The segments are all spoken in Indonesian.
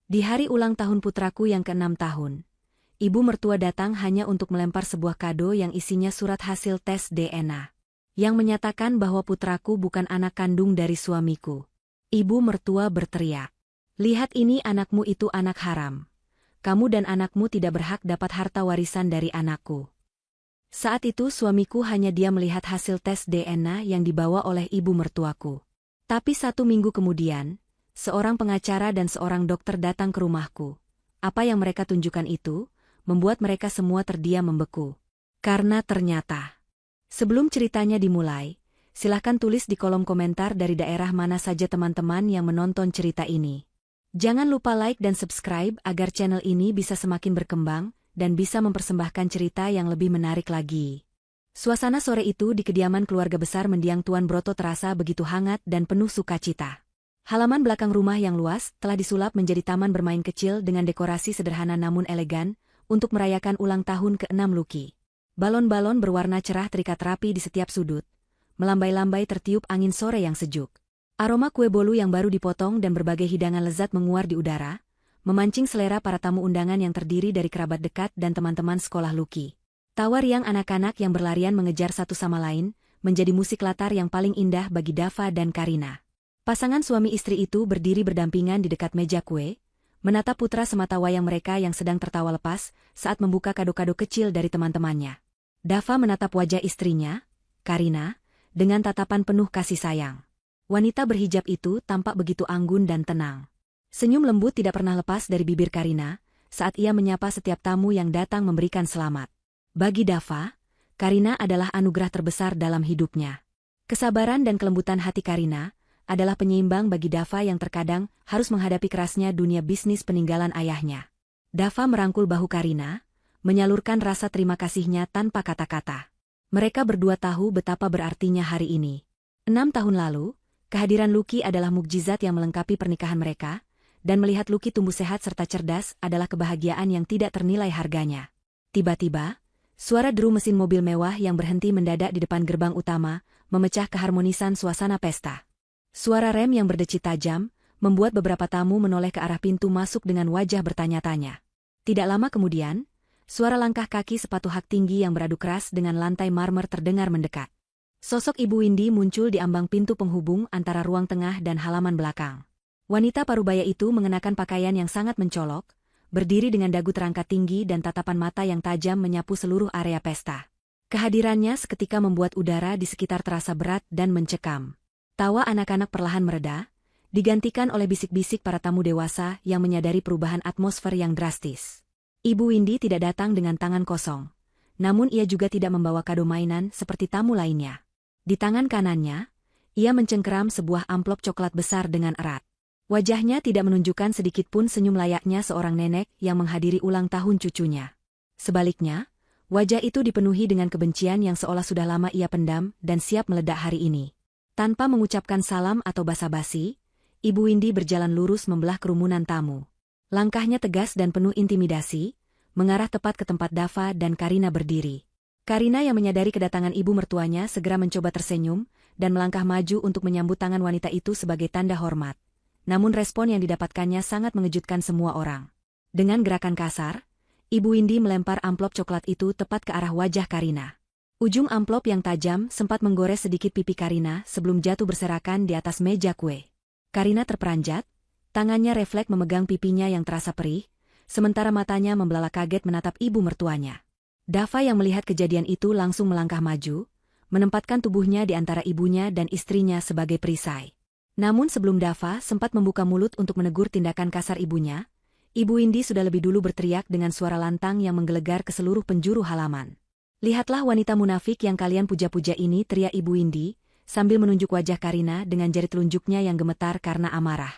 Di hari ulang tahun putraku yang ke-6 tahun, ibu mertua datang hanya untuk melempar sebuah kado yang isinya surat hasil tes DNA, yang menyatakan bahwa putraku bukan anak kandung dari suamiku. Ibu mertua berteriak, "Lihat ini, anakmu itu anak haram. Kamu dan anakmu tidak berhak dapat harta warisan dari anakku." Saat itu suamiku hanya diam melihat hasil tes DNA yang dibawa oleh ibu mertuaku. Tapi 1 minggu kemudian, seorang pengacara dan seorang dokter datang ke rumahku. Apa yang mereka tunjukkan itu membuat mereka semua terdiam membeku. Karena ternyata, sebelum ceritanya dimulai, silahkan tulis di kolom komentar dari daerah mana saja teman-teman yang menonton cerita ini. Jangan lupa like dan subscribe agar channel ini bisa semakin berkembang dan bisa mempersembahkan cerita yang lebih menarik lagi. Suasana sore itu di kediaman keluarga besar mendiang Tuan Broto terasa begitu hangat dan penuh sukacita. Halaman belakang rumah yang luas telah disulap menjadi taman bermain kecil dengan dekorasi sederhana namun elegan untuk merayakan ulang tahun ke-6 Lucky. Balon-balon berwarna cerah terikat rapi di setiap sudut, melambai-lambai tertiup angin sore yang sejuk. Aroma kue bolu yang baru dipotong dan berbagai hidangan lezat menguar di udara, memancing selera para tamu undangan yang terdiri dari kerabat dekat dan teman-teman sekolah Lucky. Tawa riang anak-anak yang berlarian mengejar satu sama lain, menjadi musik latar yang paling indah bagi Dava dan Karina. Pasangan suami istri itu berdiri berdampingan di dekat meja kue, menatap putra semata wayang mereka yang sedang tertawa lepas saat membuka kado-kado kecil dari teman-temannya. Dava menatap wajah istrinya, Karina, dengan tatapan penuh kasih sayang. Wanita berhijab itu tampak begitu anggun dan tenang. Senyum lembut tidak pernah lepas dari bibir Karina saat ia menyapa setiap tamu yang datang memberikan selamat. Bagi Dava, Karina adalah anugerah terbesar dalam hidupnya. Kesabaran dan kelembutan hati Karina adalah penyeimbang bagi Dava yang terkadang harus menghadapi kerasnya dunia bisnis peninggalan ayahnya. Dava merangkul bahu Karina, menyalurkan rasa terima kasihnya tanpa kata-kata. Mereka berdua tahu betapa berartinya hari ini. 6 tahun lalu, kehadiran Lucky adalah mukjizat yang melengkapi pernikahan mereka, dan melihat Lucky tumbuh sehat serta cerdas adalah kebahagiaan yang tidak ternilai harganya. Tiba-tiba, suara deru mesin mobil mewah yang berhenti mendadak di depan gerbang utama memecah keharmonisan suasana pesta. Suara rem yang berdecit tajam membuat beberapa tamu menoleh ke arah pintu masuk dengan wajah bertanya-tanya. Tidak lama kemudian, suara langkah kaki sepatu hak tinggi yang beradu keras dengan lantai marmer terdengar mendekat. Sosok Ibu Windy muncul di ambang pintu penghubung antara ruang tengah dan halaman belakang. Wanita parubaya itu mengenakan pakaian yang sangat mencolok, berdiri dengan dagu terangkat tinggi dan tatapan mata yang tajam menyapu seluruh area pesta. Kehadirannya seketika membuat udara di sekitar terasa berat dan mencekam. Tawa anak-anak perlahan mereda, digantikan oleh bisik-bisik para tamu dewasa yang menyadari perubahan atmosfer yang drastis. Ibu Windy tidak datang dengan tangan kosong, namun ia juga tidak membawa kado mainan seperti tamu lainnya. Di tangan kanannya, ia mencengkeram sebuah amplop coklat besar dengan erat. Wajahnya tidak menunjukkan sedikitpun senyum layaknya seorang nenek yang menghadiri ulang tahun cucunya. Sebaliknya, wajah itu dipenuhi dengan kebencian yang seolah sudah lama ia pendam dan siap meledak hari ini. Tanpa mengucapkan salam atau basa-basi, Ibu Windy berjalan lurus membelah kerumunan tamu. Langkahnya tegas dan penuh intimidasi, mengarah tepat ke tempat Dava dan Karina berdiri. Karina yang menyadari kedatangan ibu mertuanya segera mencoba tersenyum dan melangkah maju untuk menyambut tangan wanita itu sebagai tanda hormat. Namun respon yang didapatkannya sangat mengejutkan semua orang. Dengan gerakan kasar, Ibu Windy melempar amplop coklat itu tepat ke arah wajah Karina. Ujung amplop yang tajam sempat menggores sedikit pipi Karina sebelum jatuh berserakan di atas meja kue. Karina terperanjat, tangannya refleks memegang pipinya yang terasa perih, sementara matanya membelalak kaget menatap ibu mertuanya. Dava yang melihat kejadian itu langsung melangkah maju, menempatkan tubuhnya di antara ibunya dan istrinya sebagai perisai. Namun sebelum Dava sempat membuka mulut untuk menegur tindakan kasar ibunya, Ibu Windy sudah lebih dulu berteriak dengan suara lantang yang menggelegar ke seluruh penjuru halaman. "Lihatlah wanita munafik yang kalian puja-puja ini," teriak Ibu Windy, sambil menunjuk wajah Karina dengan jari telunjuknya yang gemetar karena amarah.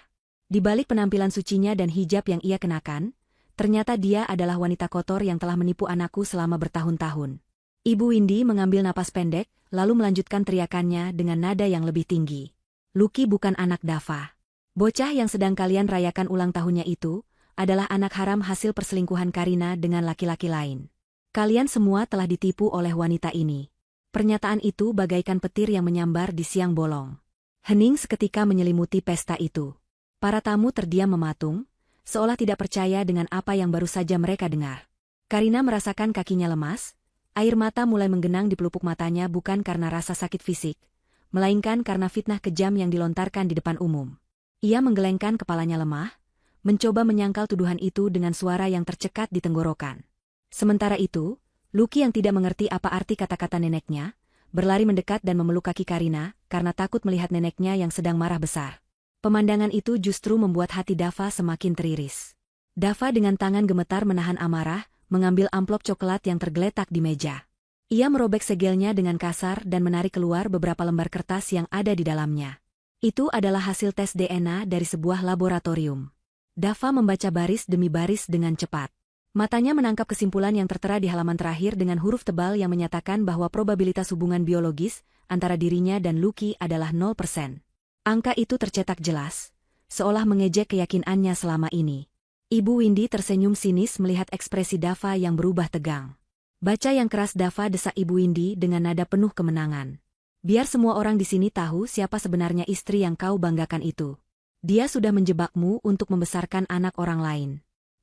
Di balik penampilan sucinya dan hijab yang ia kenakan, ternyata dia adalah wanita kotor yang telah menipu anakku selama bertahun-tahun. Ibu Windy mengambil napas pendek, lalu melanjutkan teriakannya dengan nada yang lebih tinggi. "Lucky bukan anak Dava. Bocah yang sedang kalian rayakan ulang tahunnya itu adalah anak haram hasil perselingkuhan Karina dengan laki-laki lain. Kalian semua telah ditipu oleh wanita ini." Pernyataan itu bagaikan petir yang menyambar di siang bolong. Hening seketika menyelimuti pesta itu. Para tamu terdiam mematung, seolah tidak percaya dengan apa yang baru saja mereka dengar. Karina merasakan kakinya lemas, air mata mulai menggenang di pelupuk matanya bukan karena rasa sakit fisik, melainkan karena fitnah kejam yang dilontarkan di depan umum. Ia menggelengkan kepalanya lemah, mencoba menyangkal tuduhan itu dengan suara yang tercekat di tenggorokan. Sementara itu, Lucky yang tidak mengerti apa arti kata-kata neneknya, berlari mendekat dan memeluk kaki Karina karena takut melihat neneknya yang sedang marah besar. Pemandangan itu justru membuat hati Dava semakin teriris. Dava dengan tangan gemetar menahan amarah, mengambil amplop coklat yang tergeletak di meja. Ia merobek segelnya dengan kasar dan menarik keluar beberapa lembar kertas yang ada di dalamnya. Itu adalah hasil tes DNA dari sebuah laboratorium. Dava membaca baris demi baris dengan cepat. Matanya menangkap kesimpulan yang tertera di halaman terakhir dengan huruf tebal yang menyatakan bahwa probabilitas hubungan biologis antara dirinya dan Lucky adalah 0%. Angka itu tercetak jelas, seolah mengejek keyakinannya selama ini. Ibu Windy tersenyum sinis melihat ekspresi Dava yang berubah tegang. Baca yang keras, Dava, desak Ibu Windy dengan nada penuh kemenangan. Biar semua orang di sini tahu siapa sebenarnya istri yang kau banggakan itu. Dia sudah menjebakmu untuk membesarkan anak orang lain.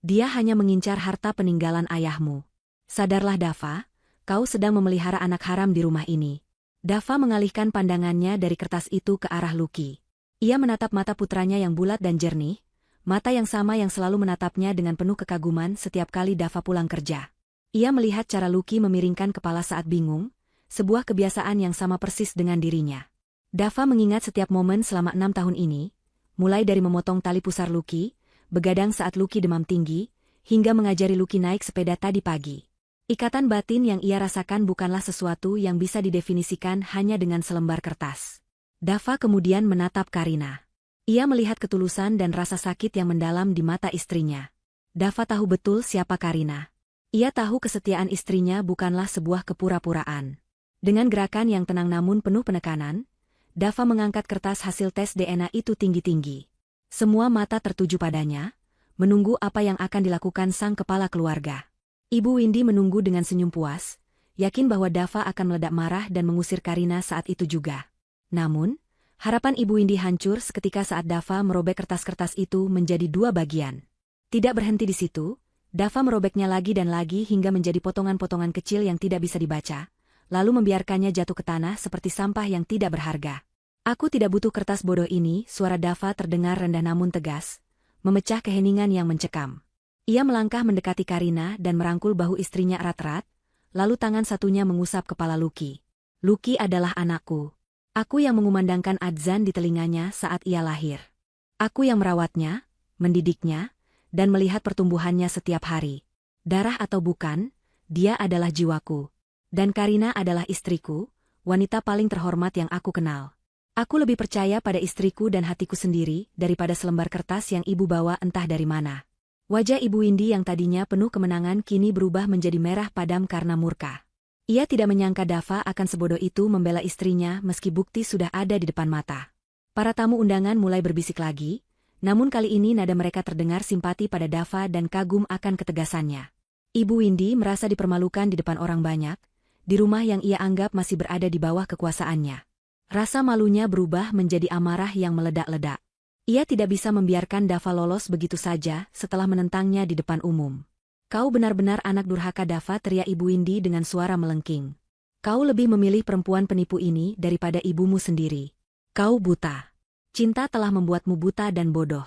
Dia hanya mengincar harta peninggalan ayahmu. Sadarlah Dava, kau sedang memelihara anak haram di rumah ini. Dava mengalihkan pandangannya dari kertas itu ke arah Lucky. Ia menatap mata putranya yang bulat dan jernih, mata yang sama yang selalu menatapnya dengan penuh kekaguman setiap kali Dava pulang kerja. Ia melihat cara Lucky memiringkan kepala saat bingung, sebuah kebiasaan yang sama persis dengan dirinya. Dava mengingat setiap momen selama 6 tahun ini, mulai dari memotong tali pusar Lucky, begadang saat Lucky demam tinggi, hingga mengajari Lucky naik sepeda tadi pagi. Ikatan batin yang ia rasakan bukanlah sesuatu yang bisa didefinisikan hanya dengan selembar kertas. Dava kemudian menatap Karina. Ia melihat ketulusan dan rasa sakit yang mendalam di mata istrinya. Dava tahu betul siapa Karina. Ia tahu kesetiaan istrinya bukanlah sebuah kepura-puraan. Dengan gerakan yang tenang namun penuh penekanan, Dava mengangkat kertas hasil tes DNA itu tinggi-tinggi. Semua mata tertuju padanya, menunggu apa yang akan dilakukan sang kepala keluarga. Ibu Windy menunggu dengan senyum puas, yakin bahwa Dava akan meledak marah dan mengusir Karina saat itu juga. Namun, harapan Ibu Windy hancur seketika saat Dava merobek kertas-kertas itu menjadi 2 bagian. Tidak berhenti di situ, Dava merobeknya lagi dan lagi hingga menjadi potongan-potongan kecil yang tidak bisa dibaca, lalu membiarkannya jatuh ke tanah seperti sampah yang tidak berharga. Aku tidak butuh kertas bodoh ini, suara Dava terdengar rendah namun tegas, memecah keheningan yang mencekam. Ia melangkah mendekati Karina dan merangkul bahu istrinya erat-erat, lalu tangan satunya mengusap kepala Lucky. Lucky adalah anakku. Aku yang mengumandangkan adzan di telinganya saat ia lahir. Aku yang merawatnya, mendidiknya, dan melihat pertumbuhannya setiap hari. Darah atau bukan, dia adalah jiwaku. Dan Karina adalah istriku, wanita paling terhormat yang aku kenal. Aku lebih percaya pada istriku dan hatiku sendiri daripada selembar kertas yang ibu bawa entah dari mana. Wajah Ibu Windy yang tadinya penuh kemenangan kini berubah menjadi merah padam karena murka. Ia tidak menyangka Dava akan sebodoh itu membela istrinya meski bukti sudah ada di depan mata. Para tamu undangan mulai berbisik lagi, namun kali ini nada mereka terdengar simpati pada Dava dan kagum akan ketegasannya. Ibu Windy merasa dipermalukan di depan orang banyak, di rumah yang ia anggap masih berada di bawah kekuasaannya. Rasa malunya berubah menjadi amarah yang meledak-ledak. Ia tidak bisa membiarkan Dava lolos begitu saja setelah menentangnya di depan umum. Kau benar-benar anak durhaka, Dava, teriak Ibu Windy dengan suara melengking. Kau lebih memilih perempuan penipu ini daripada ibumu sendiri. Kau buta. Cinta telah membuatmu buta dan bodoh.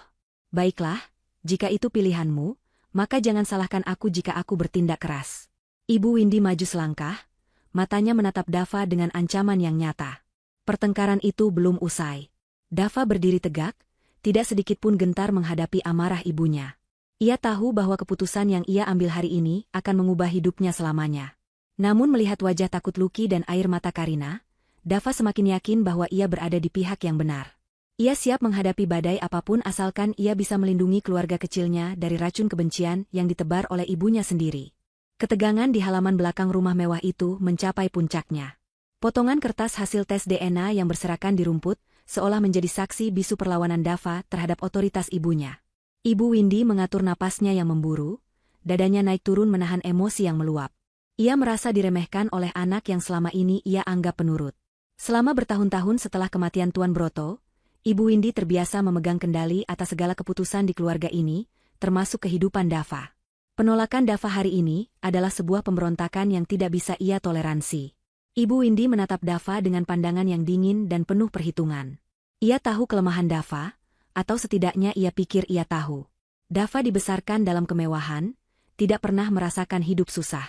Baiklah, jika itu pilihanmu, maka jangan salahkan aku jika aku bertindak keras. Ibu Windy maju selangkah, matanya menatap Dava dengan ancaman yang nyata. Pertengkaran itu belum usai. Dava berdiri tegak, tidak sedikit pun gentar menghadapi amarah ibunya. Ia tahu bahwa keputusan yang ia ambil hari ini akan mengubah hidupnya selamanya. Namun melihat wajah takut Lucky dan air mata Karina, Dava semakin yakin bahwa ia berada di pihak yang benar. Ia siap menghadapi badai apapun asalkan ia bisa melindungi keluarga kecilnya dari racun kebencian yang ditebar oleh ibunya sendiri. Ketegangan di halaman belakang rumah mewah itu mencapai puncaknya. Potongan kertas hasil tes DNA yang berserakan di rumput, seolah menjadi saksi bisu perlawanan Dava terhadap otoritas ibunya. Ibu Windy mengatur napasnya yang memburu, dadanya naik turun menahan emosi yang meluap. Ia merasa diremehkan oleh anak yang selama ini ia anggap penurut. Selama bertahun-tahun setelah kematian Tuan Broto, Ibu Windy terbiasa memegang kendali atas segala keputusan di keluarga ini, termasuk kehidupan Dava. Penolakan Dava hari ini adalah sebuah pemberontakan yang tidak bisa ia toleransi. Ibu Windy menatap Dava dengan pandangan yang dingin dan penuh perhitungan. Ia tahu kelemahan Dava, atau setidaknya ia pikir ia tahu. Dava dibesarkan dalam kemewahan, tidak pernah merasakan hidup susah.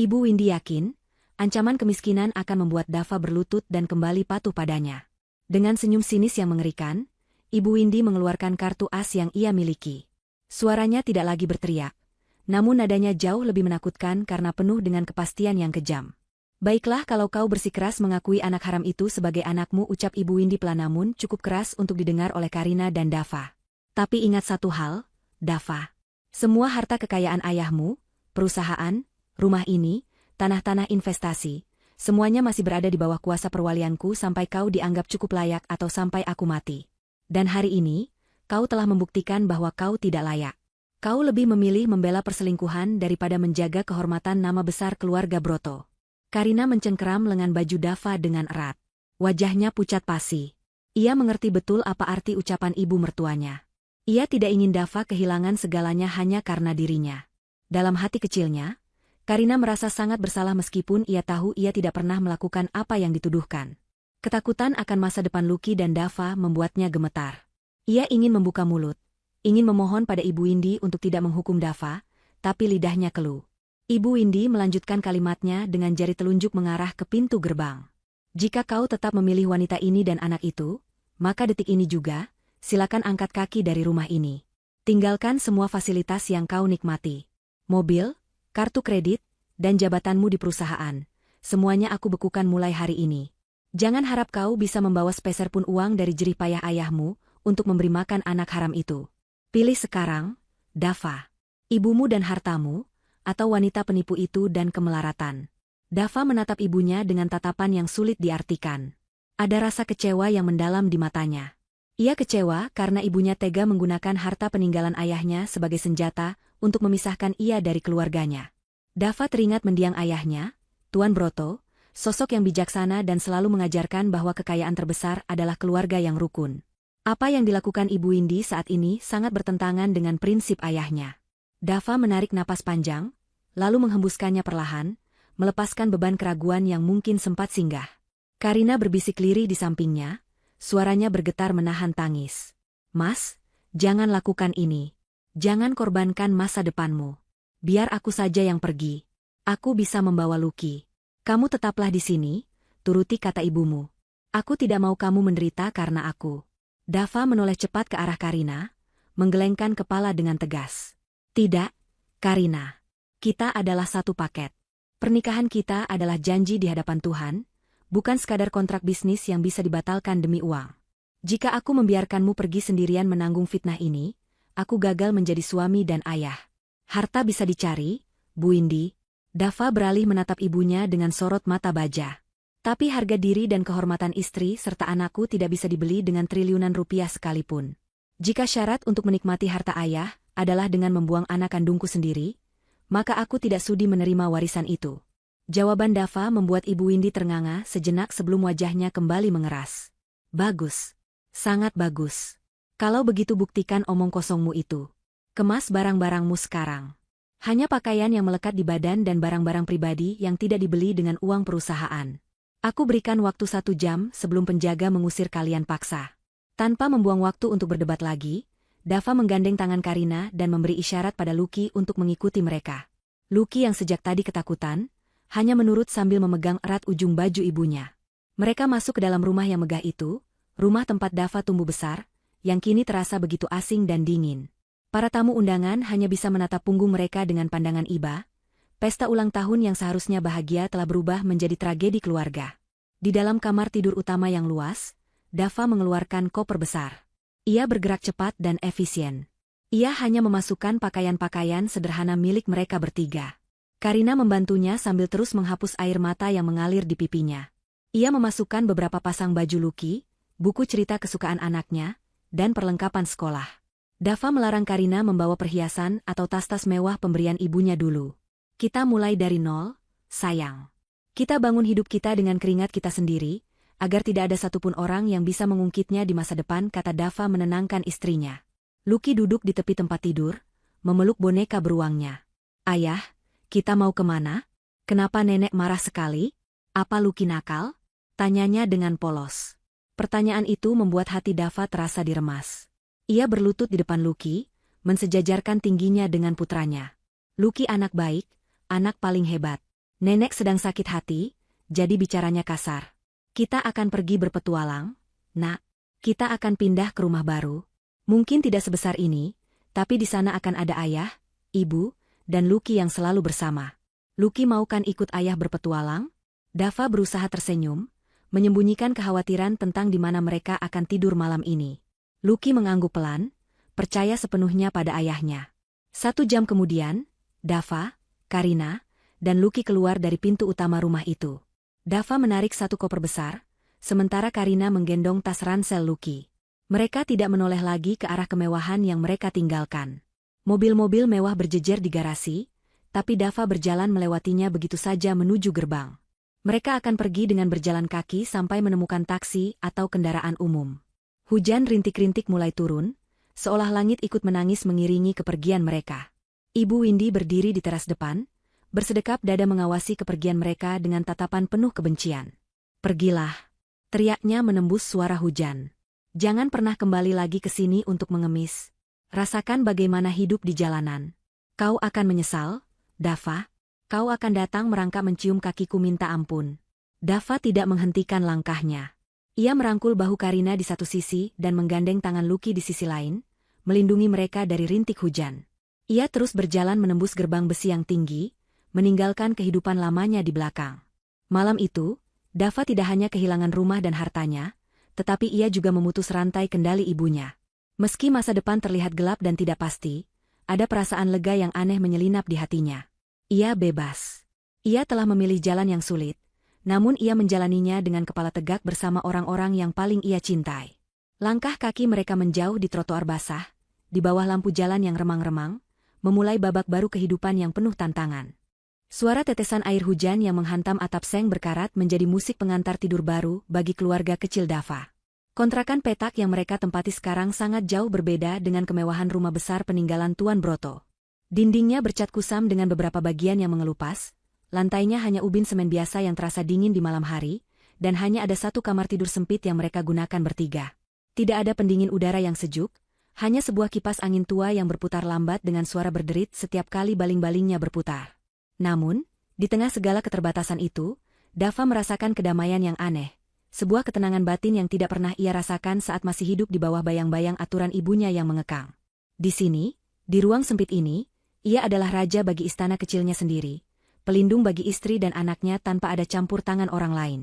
Ibu Windy yakin, ancaman kemiskinan akan membuat Dava berlutut dan kembali patuh padanya. Dengan senyum sinis yang mengerikan, Ibu Windy mengeluarkan kartu as yang ia miliki. Suaranya tidak lagi berteriak, namun nadanya jauh lebih menakutkan karena penuh dengan kepastian yang kejam. Baiklah kalau kau bersikeras mengakui anak haram itu sebagai anakmu, ucap Ibu Windy pelan namun cukup keras untuk didengar oleh Karina dan Dava. Tapi ingat satu hal, Dava. Semua harta kekayaan ayahmu, perusahaan, rumah ini, tanah-tanah investasi, semuanya masih berada di bawah kuasa perwalianku sampai kau dianggap cukup layak atau sampai aku mati. Dan hari ini, kau telah membuktikan bahwa kau tidak layak. Kau lebih memilih membela perselingkuhan daripada menjaga kehormatan nama besar keluarga Broto. Karina mencengkeram lengan baju Dava dengan erat. Wajahnya pucat pasi. Ia mengerti betul apa arti ucapan ibu mertuanya. Ia tidak ingin Dava kehilangan segalanya hanya karena dirinya. Dalam hati kecilnya, Karina merasa sangat bersalah meskipun ia tahu ia tidak pernah melakukan apa yang dituduhkan. Ketakutan akan masa depan Lucky dan Dava membuatnya gemetar. Ia ingin membuka mulut, ingin memohon pada Ibu Windy untuk tidak menghukum Dava, tapi lidahnya keluh. Ibu Windy melanjutkan kalimatnya dengan jari telunjuk mengarah ke pintu gerbang. Jika kau tetap memilih wanita ini dan anak itu, maka detik ini juga, silakan angkat kaki dari rumah ini. Tinggalkan semua fasilitas yang kau nikmati. Mobil, kartu kredit, dan jabatanmu di perusahaan. Semuanya aku bekukan mulai hari ini. Jangan harap kau bisa membawa sepeser pun uang dari jerih payah ayahmu untuk memberi makan anak haram itu. Pilih sekarang, Dava. Ibumu dan hartamu, atau wanita penipu itu dan kemelaratan. Dava menatap ibunya dengan tatapan yang sulit diartikan. Ada rasa kecewa yang mendalam di matanya. Ia kecewa karena ibunya tega menggunakan harta peninggalan ayahnya sebagai senjata untuk memisahkan ia dari keluarganya. Dava teringat mendiang ayahnya, Tuan Broto, sosok yang bijaksana dan selalu mengajarkan bahwa kekayaan terbesar adalah keluarga yang rukun. Apa yang dilakukan Ibu Windy saat ini sangat bertentangan dengan prinsip ayahnya. Dava menarik napas panjang, lalu menghembuskannya perlahan, melepaskan beban keraguan yang mungkin sempat singgah. Karina berbisik lirih di sampingnya, suaranya bergetar menahan tangis. Mas, jangan lakukan ini. Jangan korbankan masa depanmu. Biar aku saja yang pergi. Aku bisa membawa Lucky. Kamu tetaplah di sini, turuti kata ibumu. Aku tidak mau kamu menderita karena aku. Dava menoleh cepat ke arah Karina, menggelengkan kepala dengan tegas. Tidak, Karina. Kita adalah satu paket. Pernikahan kita adalah janji di hadapan Tuhan, bukan sekadar kontrak bisnis yang bisa dibatalkan demi uang. Jika aku membiarkanmu pergi sendirian menanggung fitnah ini, aku gagal menjadi suami dan ayah. Harta bisa dicari, Bu Windy. Dava beralih menatap ibunya dengan sorot mata baja. Tapi harga diri dan kehormatan istri serta anakku tidak bisa dibeli dengan triliunan rupiah sekalipun. Jika syarat untuk menikmati harta ayah adalah dengan membuang anak kandungku sendiri, maka aku tidak sudi menerima warisan itu. Jawaban Dava membuat Ibu Windy ternganga sejenak sebelum wajahnya kembali mengeras. Bagus. Sangat bagus. Kalau begitu buktikan omong kosongmu itu. Kemas barang-barangmu sekarang. Hanya pakaian yang melekat di badan dan barang-barang pribadi yang tidak dibeli dengan uang perusahaan. Aku berikan waktu 1 jam sebelum penjaga mengusir kalian paksa. Tanpa membuang waktu untuk berdebat lagi, Dava menggandeng tangan Karina dan memberi isyarat pada Lucky untuk mengikuti mereka. Lucky yang sejak tadi ketakutan, hanya menurut sambil memegang erat ujung baju ibunya. Mereka masuk ke dalam rumah yang megah itu, rumah tempat Dava tumbuh besar, yang kini terasa begitu asing dan dingin. Para tamu undangan hanya bisa menatap punggung mereka dengan pandangan iba. Pesta ulang tahun yang seharusnya bahagia telah berubah menjadi tragedi keluarga. Di dalam kamar tidur utama yang luas, Dava mengeluarkan koper besar. Ia bergerak cepat dan efisien. Ia hanya memasukkan pakaian-pakaian sederhana milik mereka bertiga. Karina membantunya sambil terus menghapus air mata yang mengalir di pipinya. Ia memasukkan beberapa pasang baju Lucky, buku cerita kesukaan anaknya, dan perlengkapan sekolah. Dava melarang Karina membawa perhiasan atau tas-tas mewah pemberian ibunya dulu. Kita mulai dari nol, sayang. Kita bangun hidup kita dengan keringat kita sendiri, agar tidak ada satupun orang yang bisa mengungkitnya di masa depan, kata Dava menenangkan istrinya. Lucky duduk di tepi tempat tidur, memeluk boneka beruangnya. "Ayah, kita mau kemana? Kenapa nenek marah sekali? Apa Lucky nakal?" tanyanya dengan polos. Pertanyaan itu membuat hati Dava terasa diremas. Ia berlutut di depan Lucky, mensejajarkan tingginya dengan putranya. "Lucky anak baik, anak paling hebat. Nenek sedang sakit hati, jadi bicaranya kasar. Kita akan pergi berpetualang, Nak. Kita akan pindah ke rumah baru. Mungkin tidak sebesar ini, tapi di sana akan ada ayah, ibu, dan Lucky yang selalu bersama. Lucky mau kan ikut ayah berpetualang?" Dava berusaha tersenyum, menyembunyikan kekhawatiran tentang di mana mereka akan tidur malam ini. Lucky mengangguk pelan, percaya sepenuhnya pada ayahnya. 1 jam kemudian, Dava, Karina, dan Lucky keluar dari pintu utama rumah itu. Dava menarik satu koper besar, sementara Karina menggendong tas ransel Lucky. Mereka tidak menoleh lagi ke arah kemewahan yang mereka tinggalkan. Mobil-mobil mewah berjejer di garasi, tapi Dava berjalan melewatinya begitu saja menuju gerbang. Mereka akan pergi dengan berjalan kaki sampai menemukan taksi atau kendaraan umum. Hujan rintik-rintik mulai turun, seolah langit ikut menangis mengiringi kepergian mereka. Ibu Windy berdiri di teras depan, bersedekap dada mengawasi kepergian mereka dengan tatapan penuh kebencian. "Pergilah," teriaknya menembus suara hujan. "Jangan pernah kembali lagi ke sini untuk mengemis. Rasakan bagaimana hidup di jalanan. Kau akan menyesal, Dava. Kau akan datang merangkak mencium kakiku minta ampun." Dava tidak menghentikan langkahnya. Ia merangkul bahu Karina di satu sisi dan menggandeng tangan Lucky di sisi lain, melindungi mereka dari rintik hujan. Ia terus berjalan menembus gerbang besi yang tinggi, meninggalkan kehidupan lamanya di belakang. Malam itu, Dava tidak hanya kehilangan rumah dan hartanya, tetapi ia juga memutus rantai kendali ibunya. Meski masa depan terlihat gelap dan tidak pasti, ada perasaan lega yang aneh menyelinap di hatinya. Ia bebas. Ia telah memilih jalan yang sulit, namun ia menjalaninya dengan kepala tegak bersama orang-orang yang paling ia cintai. Langkah kaki mereka menjauh di trotoar basah, di bawah lampu jalan yang remang-remang, memulai babak baru kehidupan yang penuh tantangan. Suara tetesan air hujan yang menghantam atap seng berkarat menjadi musik pengantar tidur baru bagi keluarga kecil Dava. Kontrakan petak yang mereka tempati sekarang sangat jauh berbeda dengan kemewahan rumah besar peninggalan Tuan Broto. Dindingnya bercat kusam dengan beberapa bagian yang mengelupas, lantainya hanya ubin semen biasa yang terasa dingin di malam hari, dan hanya ada satu kamar tidur sempit yang mereka gunakan bertiga. Tidak ada pendingin udara yang sejuk, hanya sebuah kipas angin tua yang berputar lambat dengan suara berderit setiap kali baling-balingnya berputar. Namun, di tengah segala keterbatasan itu, Dava merasakan kedamaian yang aneh, sebuah ketenangan batin yang tidak pernah ia rasakan saat masih hidup di bawah bayang-bayang aturan ibunya yang mengekang. Di sini, di ruang sempit ini, ia adalah raja bagi istana kecilnya sendiri, pelindung bagi istri dan anaknya tanpa ada campur tangan orang lain.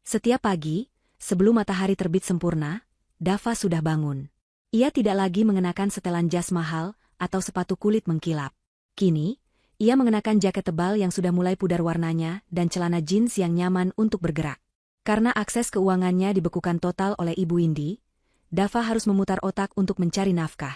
Setiap pagi, sebelum matahari terbit sempurna, Dava sudah bangun. Ia tidak lagi mengenakan setelan jas mahal atau sepatu kulit mengkilap. Kini, ia mengenakan jaket tebal yang sudah mulai pudar warnanya dan celana jeans yang nyaman untuk bergerak. Karena akses keuangannya dibekukan total oleh Ibu Windy, Dava harus memutar otak untuk mencari nafkah.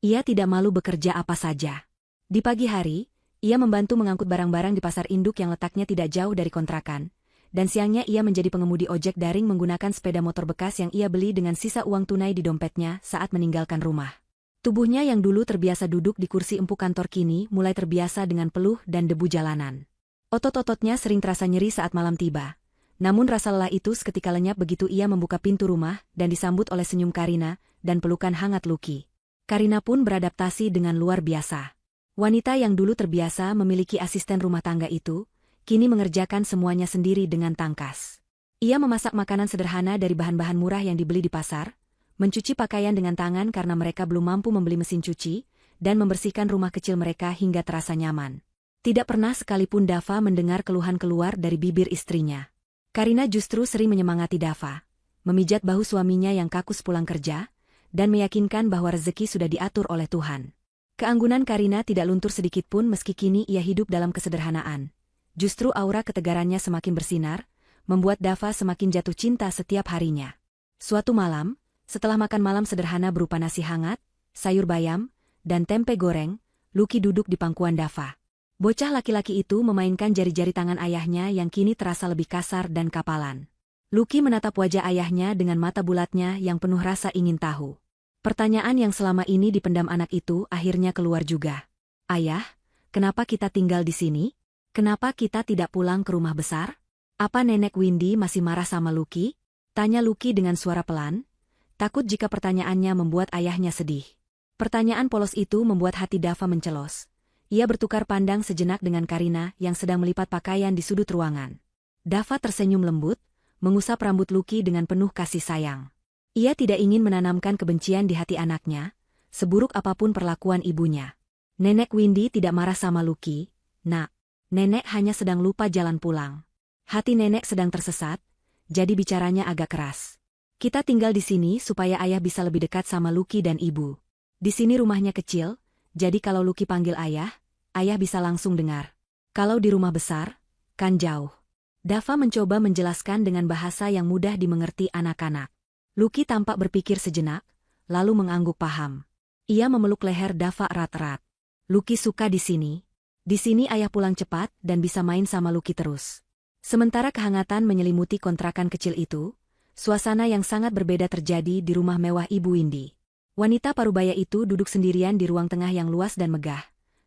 Ia tidak malu bekerja apa saja. Di pagi hari, ia membantu mengangkut barang-barang di pasar induk yang letaknya tidak jauh dari kontrakan, dan siangnya ia menjadi pengemudi ojek daring menggunakan sepeda motor bekas yang ia beli dengan sisa uang tunai di dompetnya saat meninggalkan rumah. Tubuhnya yang dulu terbiasa duduk di kursi empuk kantor kini mulai terbiasa dengan peluh dan debu jalanan. Otot-ototnya sering terasa nyeri saat malam tiba. Namun rasa lelah itu seketika lenyap begitu ia membuka pintu rumah dan disambut oleh senyum Karina dan pelukan hangat Lucky. Karina pun beradaptasi dengan luar biasa. Wanita yang dulu terbiasa memiliki asisten rumah tangga itu, kini mengerjakan semuanya sendiri dengan tangkas. Ia memasak makanan sederhana dari bahan-bahan murah yang dibeli di pasar, mencuci pakaian dengan tangan karena mereka belum mampu membeli mesin cuci, dan membersihkan rumah kecil mereka hingga terasa nyaman. Tidak pernah sekalipun Dava mendengar keluhan keluar dari bibir istrinya. Karina justru sering menyemangati Dava, memijat bahu suaminya yang kaku pulang kerja, dan meyakinkan bahwa rezeki sudah diatur oleh Tuhan. Keanggunan Karina tidak luntur sedikitpun meski kini ia hidup dalam kesederhanaan. Justru aura ketegarannya semakin bersinar, membuat Dava semakin jatuh cinta setiap harinya. Suatu malam, setelah makan malam sederhana berupa nasi hangat, sayur bayam, dan tempe goreng, Lucky duduk di pangkuan Dava. Bocah laki-laki itu memainkan jari-jari tangan ayahnya yang kini terasa lebih kasar dan kapalan. Lucky menatap wajah ayahnya dengan mata bulatnya yang penuh rasa ingin tahu. Pertanyaan yang selama ini dipendam anak itu akhirnya keluar juga. "Ayah, kenapa kita tinggal di sini? Kenapa kita tidak pulang ke rumah besar? Apa Nenek Windy masih marah sama Lucky?" Tanya Lucky dengan suara pelan, takut jika pertanyaannya membuat ayahnya sedih. Pertanyaan polos itu membuat hati Dava mencelos. Ia bertukar pandang sejenak dengan Karina yang sedang melipat pakaian di sudut ruangan. Dava tersenyum lembut, mengusap rambut Lucky dengan penuh kasih sayang. Ia tidak ingin menanamkan kebencian di hati anaknya, seburuk apapun perlakuan ibunya. Nenek Windy tidak marah sama Lucky, "Nak, Nenek hanya sedang lupa jalan pulang. Hati Nenek sedang tersesat, jadi bicaranya agak keras. Kita tinggal di sini supaya ayah bisa lebih dekat sama Lucky dan ibu. Di sini rumahnya kecil, jadi kalau Lucky panggil ayah bisa langsung dengar. Kalau di rumah besar, kan jauh." Dava mencoba menjelaskan dengan bahasa yang mudah dimengerti anak-anak. Lucky tampak berpikir sejenak, lalu mengangguk paham. Ia memeluk leher Dava erat-erat. "Lucky suka di sini. Di sini ayah pulang cepat dan bisa main sama Lucky terus." Sementara kehangatan menyelimuti kontrakan kecil itu, suasana yang sangat berbeda terjadi di rumah mewah Ibu Windy. Wanita parubaya itu duduk sendirian di ruang tengah yang luas dan megah,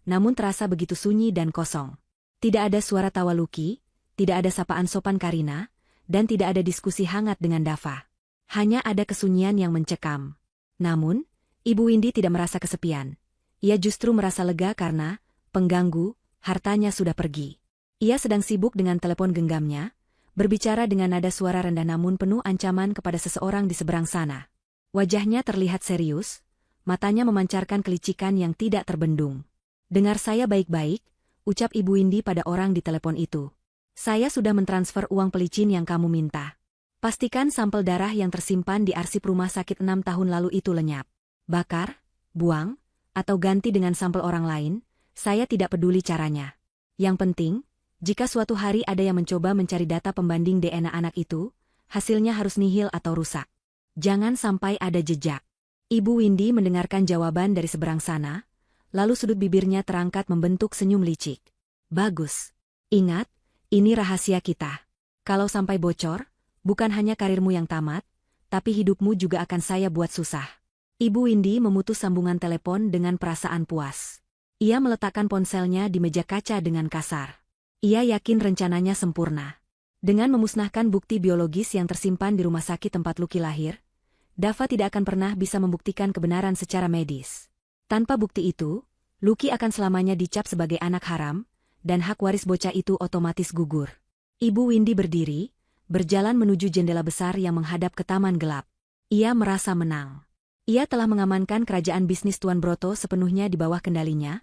namun terasa begitu sunyi dan kosong. Tidak ada suara tawa Lucky, tidak ada sapaan sopan Karina, dan tidak ada diskusi hangat dengan Dava. Hanya ada kesunyian yang mencekam. Namun, Ibu Windy tidak merasa kesepian. Ia justru merasa lega karena pengganggu, hartanya sudah pergi. Ia sedang sibuk dengan telepon genggamnya, berbicara dengan nada suara rendah namun penuh ancaman kepada seseorang di seberang sana. Wajahnya terlihat serius, matanya memancarkan kelicikan yang tidak terbendung. "Dengar saya baik-baik," ucap Ibu Windy pada orang di telepon itu. "Saya sudah mentransfer uang pelicin yang kamu minta. Pastikan sampel darah yang tersimpan di arsip rumah sakit 6 tahun lalu itu lenyap. Bakar, buang, atau ganti dengan sampel orang lain, saya tidak peduli caranya. Yang penting, jika suatu hari ada yang mencoba mencari data pembanding DNA anak itu, hasilnya harus nihil atau rusak. Jangan sampai ada jejak." Ibu Windy mendengarkan jawaban dari seberang sana, lalu sudut bibirnya terangkat membentuk senyum licik. "Bagus. Ingat, ini rahasia kita. Kalau sampai bocor, bukan hanya karirmu yang tamat, tapi hidupmu juga akan saya buat susah." Ibu Windy memutus sambungan telepon dengan perasaan puas. Ia meletakkan ponselnya di meja kaca dengan kasar. Ia yakin rencananya sempurna. Dengan memusnahkan bukti biologis yang tersimpan di rumah sakit tempat Lucky lahir, Dava tidak akan pernah bisa membuktikan kebenaran secara medis. Tanpa bukti itu, Lucky akan selamanya dicap sebagai anak haram, dan hak waris bocah itu otomatis gugur. Ibu Windy berdiri, berjalan menuju jendela besar yang menghadap ke taman gelap. Ia merasa menang. Ia telah mengamankan kerajaan bisnis Tuan Broto sepenuhnya di bawah kendalinya,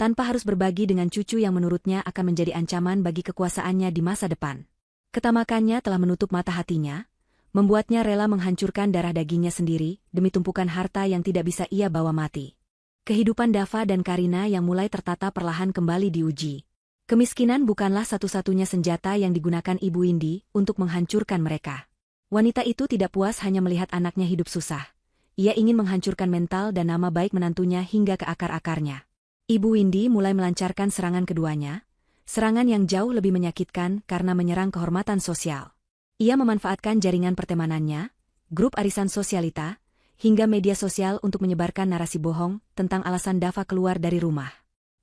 tanpa harus berbagi dengan cucu yang menurutnya akan menjadi ancaman bagi kekuasaannya di masa depan. Ketamakannya telah menutup mata hatinya, membuatnya rela menghancurkan darah dagingnya sendiri demi tumpukan harta yang tidak bisa ia bawa mati. Kehidupan Dava dan Karina yang mulai tertata perlahan kembali diuji. Kemiskinan bukanlah satu-satunya senjata yang digunakan Ibu Windy untuk menghancurkan mereka. Wanita itu tidak puas hanya melihat anaknya hidup susah. Ia ingin menghancurkan mental dan nama baik menantunya hingga ke akar-akarnya. Ibu Windy mulai melancarkan serangan keduanya, serangan yang jauh lebih menyakitkan karena menyerang kehormatan sosial. Ia memanfaatkan jaringan pertemanannya, grup arisan sosialita, hingga media sosial untuk menyebarkan narasi bohong tentang alasan Dava keluar dari rumah.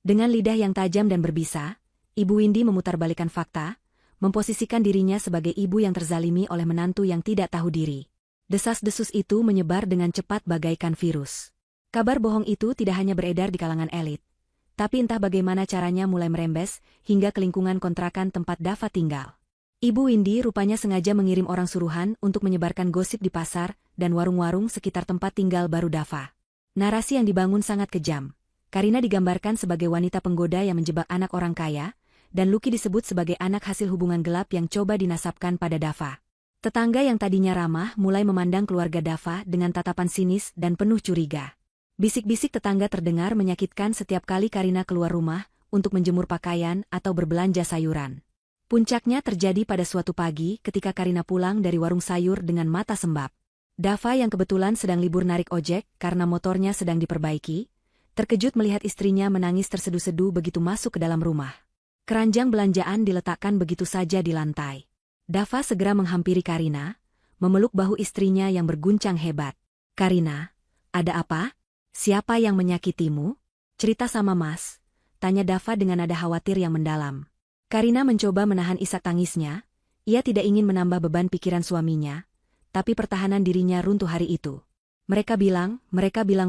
Dengan lidah yang tajam dan berbisa, Ibu Windy memutarbalikkan fakta, memposisikan dirinya sebagai ibu yang terzalimi oleh menantu yang tidak tahu diri. Desas-desus itu menyebar dengan cepat bagaikan virus. Kabar bohong itu tidak hanya beredar di kalangan elit, tapi entah bagaimana caranya mulai merembes hingga ke lingkungan kontrakan tempat Dava tinggal. Ibu Windy rupanya sengaja mengirim orang suruhan untuk menyebarkan gosip di pasar dan warung-warung sekitar tempat tinggal baru Dava. Narasi yang dibangun sangat kejam. Karina digambarkan sebagai wanita penggoda yang menjebak anak orang kaya, dan Lucky disebut sebagai anak hasil hubungan gelap yang coba dinasabkan pada Dava. Tetangga yang tadinya ramah mulai memandang keluarga Dava dengan tatapan sinis dan penuh curiga. Bisik-bisik tetangga terdengar menyakitkan setiap kali Karina keluar rumah untuk menjemur pakaian atau berbelanja sayuran. Puncaknya terjadi pada suatu pagi ketika Karina pulang dari warung sayur dengan mata sembab. Dava yang kebetulan sedang libur narik ojek karena motornya sedang diperbaiki, terkejut melihat istrinya menangis terseduh-seduh begitu masuk ke dalam rumah. Keranjang belanjaan diletakkan begitu saja di lantai. Dava segera menghampiri Karina, memeluk bahu istrinya yang berguncang hebat. "Karina, ada apa? Siapa yang menyakitimu? Cerita sama Mas. Tanya Dava dengan nada khawatir yang mendalam. Karina mencoba menahan isak tangisnya. Ia tidak ingin menambah beban pikiran suaminya, tapi pertahanan dirinya runtuh hari itu. Mereka bilang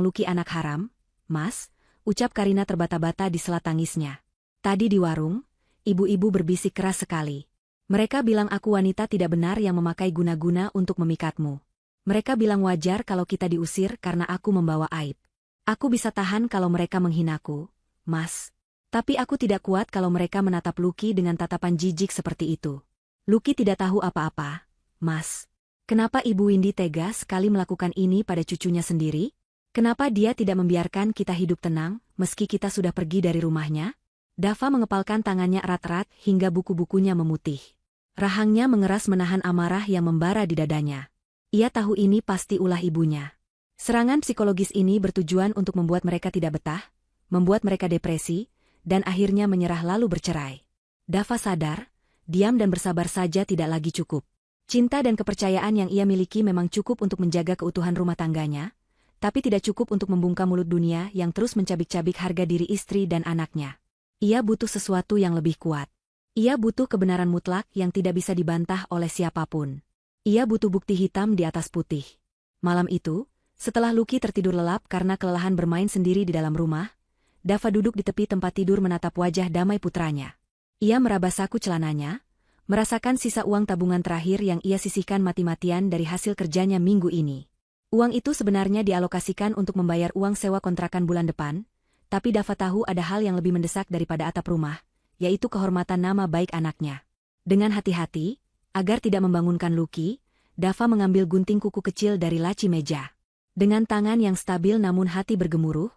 Lucky anak haram, Mas, ucap Karina terbata-bata di sela tangisnya. Tadi di warung, ibu-ibu berbisik keras sekali. Mereka bilang aku wanita tidak benar yang memakai guna-guna untuk memikatmu. Mereka bilang wajar kalau kita diusir karena aku membawa aib. Aku bisa tahan kalau mereka menghinaku, Mas. Tapi aku tidak kuat kalau mereka menatap Lucky dengan tatapan jijik seperti itu. Lucky tidak tahu apa-apa, Mas. Kenapa Ibu Windy tega sekali melakukan ini pada cucunya sendiri? Kenapa dia tidak membiarkan kita hidup tenang, meski kita sudah pergi dari rumahnya? Dava mengepalkan tangannya erat-erat hingga buku-bukunya memutih. Rahangnya mengeras menahan amarah yang membara di dadanya. Ia tahu ini pasti ulah ibunya. Serangan psikologis ini bertujuan untuk membuat mereka tidak betah, membuat mereka depresi, dan akhirnya menyerah lalu bercerai. Dava sadar, diam dan bersabar saja tidak lagi cukup. Cinta dan kepercayaan yang ia miliki memang cukup untuk menjaga keutuhan rumah tangganya, tapi tidak cukup untuk membungkam mulut dunia yang terus mencabik-cabik harga diri istri dan anaknya. Ia butuh sesuatu yang lebih kuat. Ia butuh kebenaran mutlak yang tidak bisa dibantah oleh siapapun. Ia butuh bukti hitam di atas putih. Malam itu, setelah Lucky tertidur lelap karena kelelahan bermain sendiri di dalam rumah, Dava duduk di tepi tempat tidur menatap wajah damai putranya. Ia meraba saku celananya, merasakan sisa uang tabungan terakhir yang ia sisihkan mati-matian dari hasil kerjanya minggu ini. Uang itu sebenarnya dialokasikan untuk membayar uang sewa kontrakan bulan depan, tapi Dava tahu ada hal yang lebih mendesak daripada atap rumah, yaitu kehormatan nama baik anaknya. Dengan hati-hati, agar tidak membangunkan Lucky, Dava mengambil gunting kuku kecil dari laci meja. Dengan tangan yang stabil namun hati bergemuruh,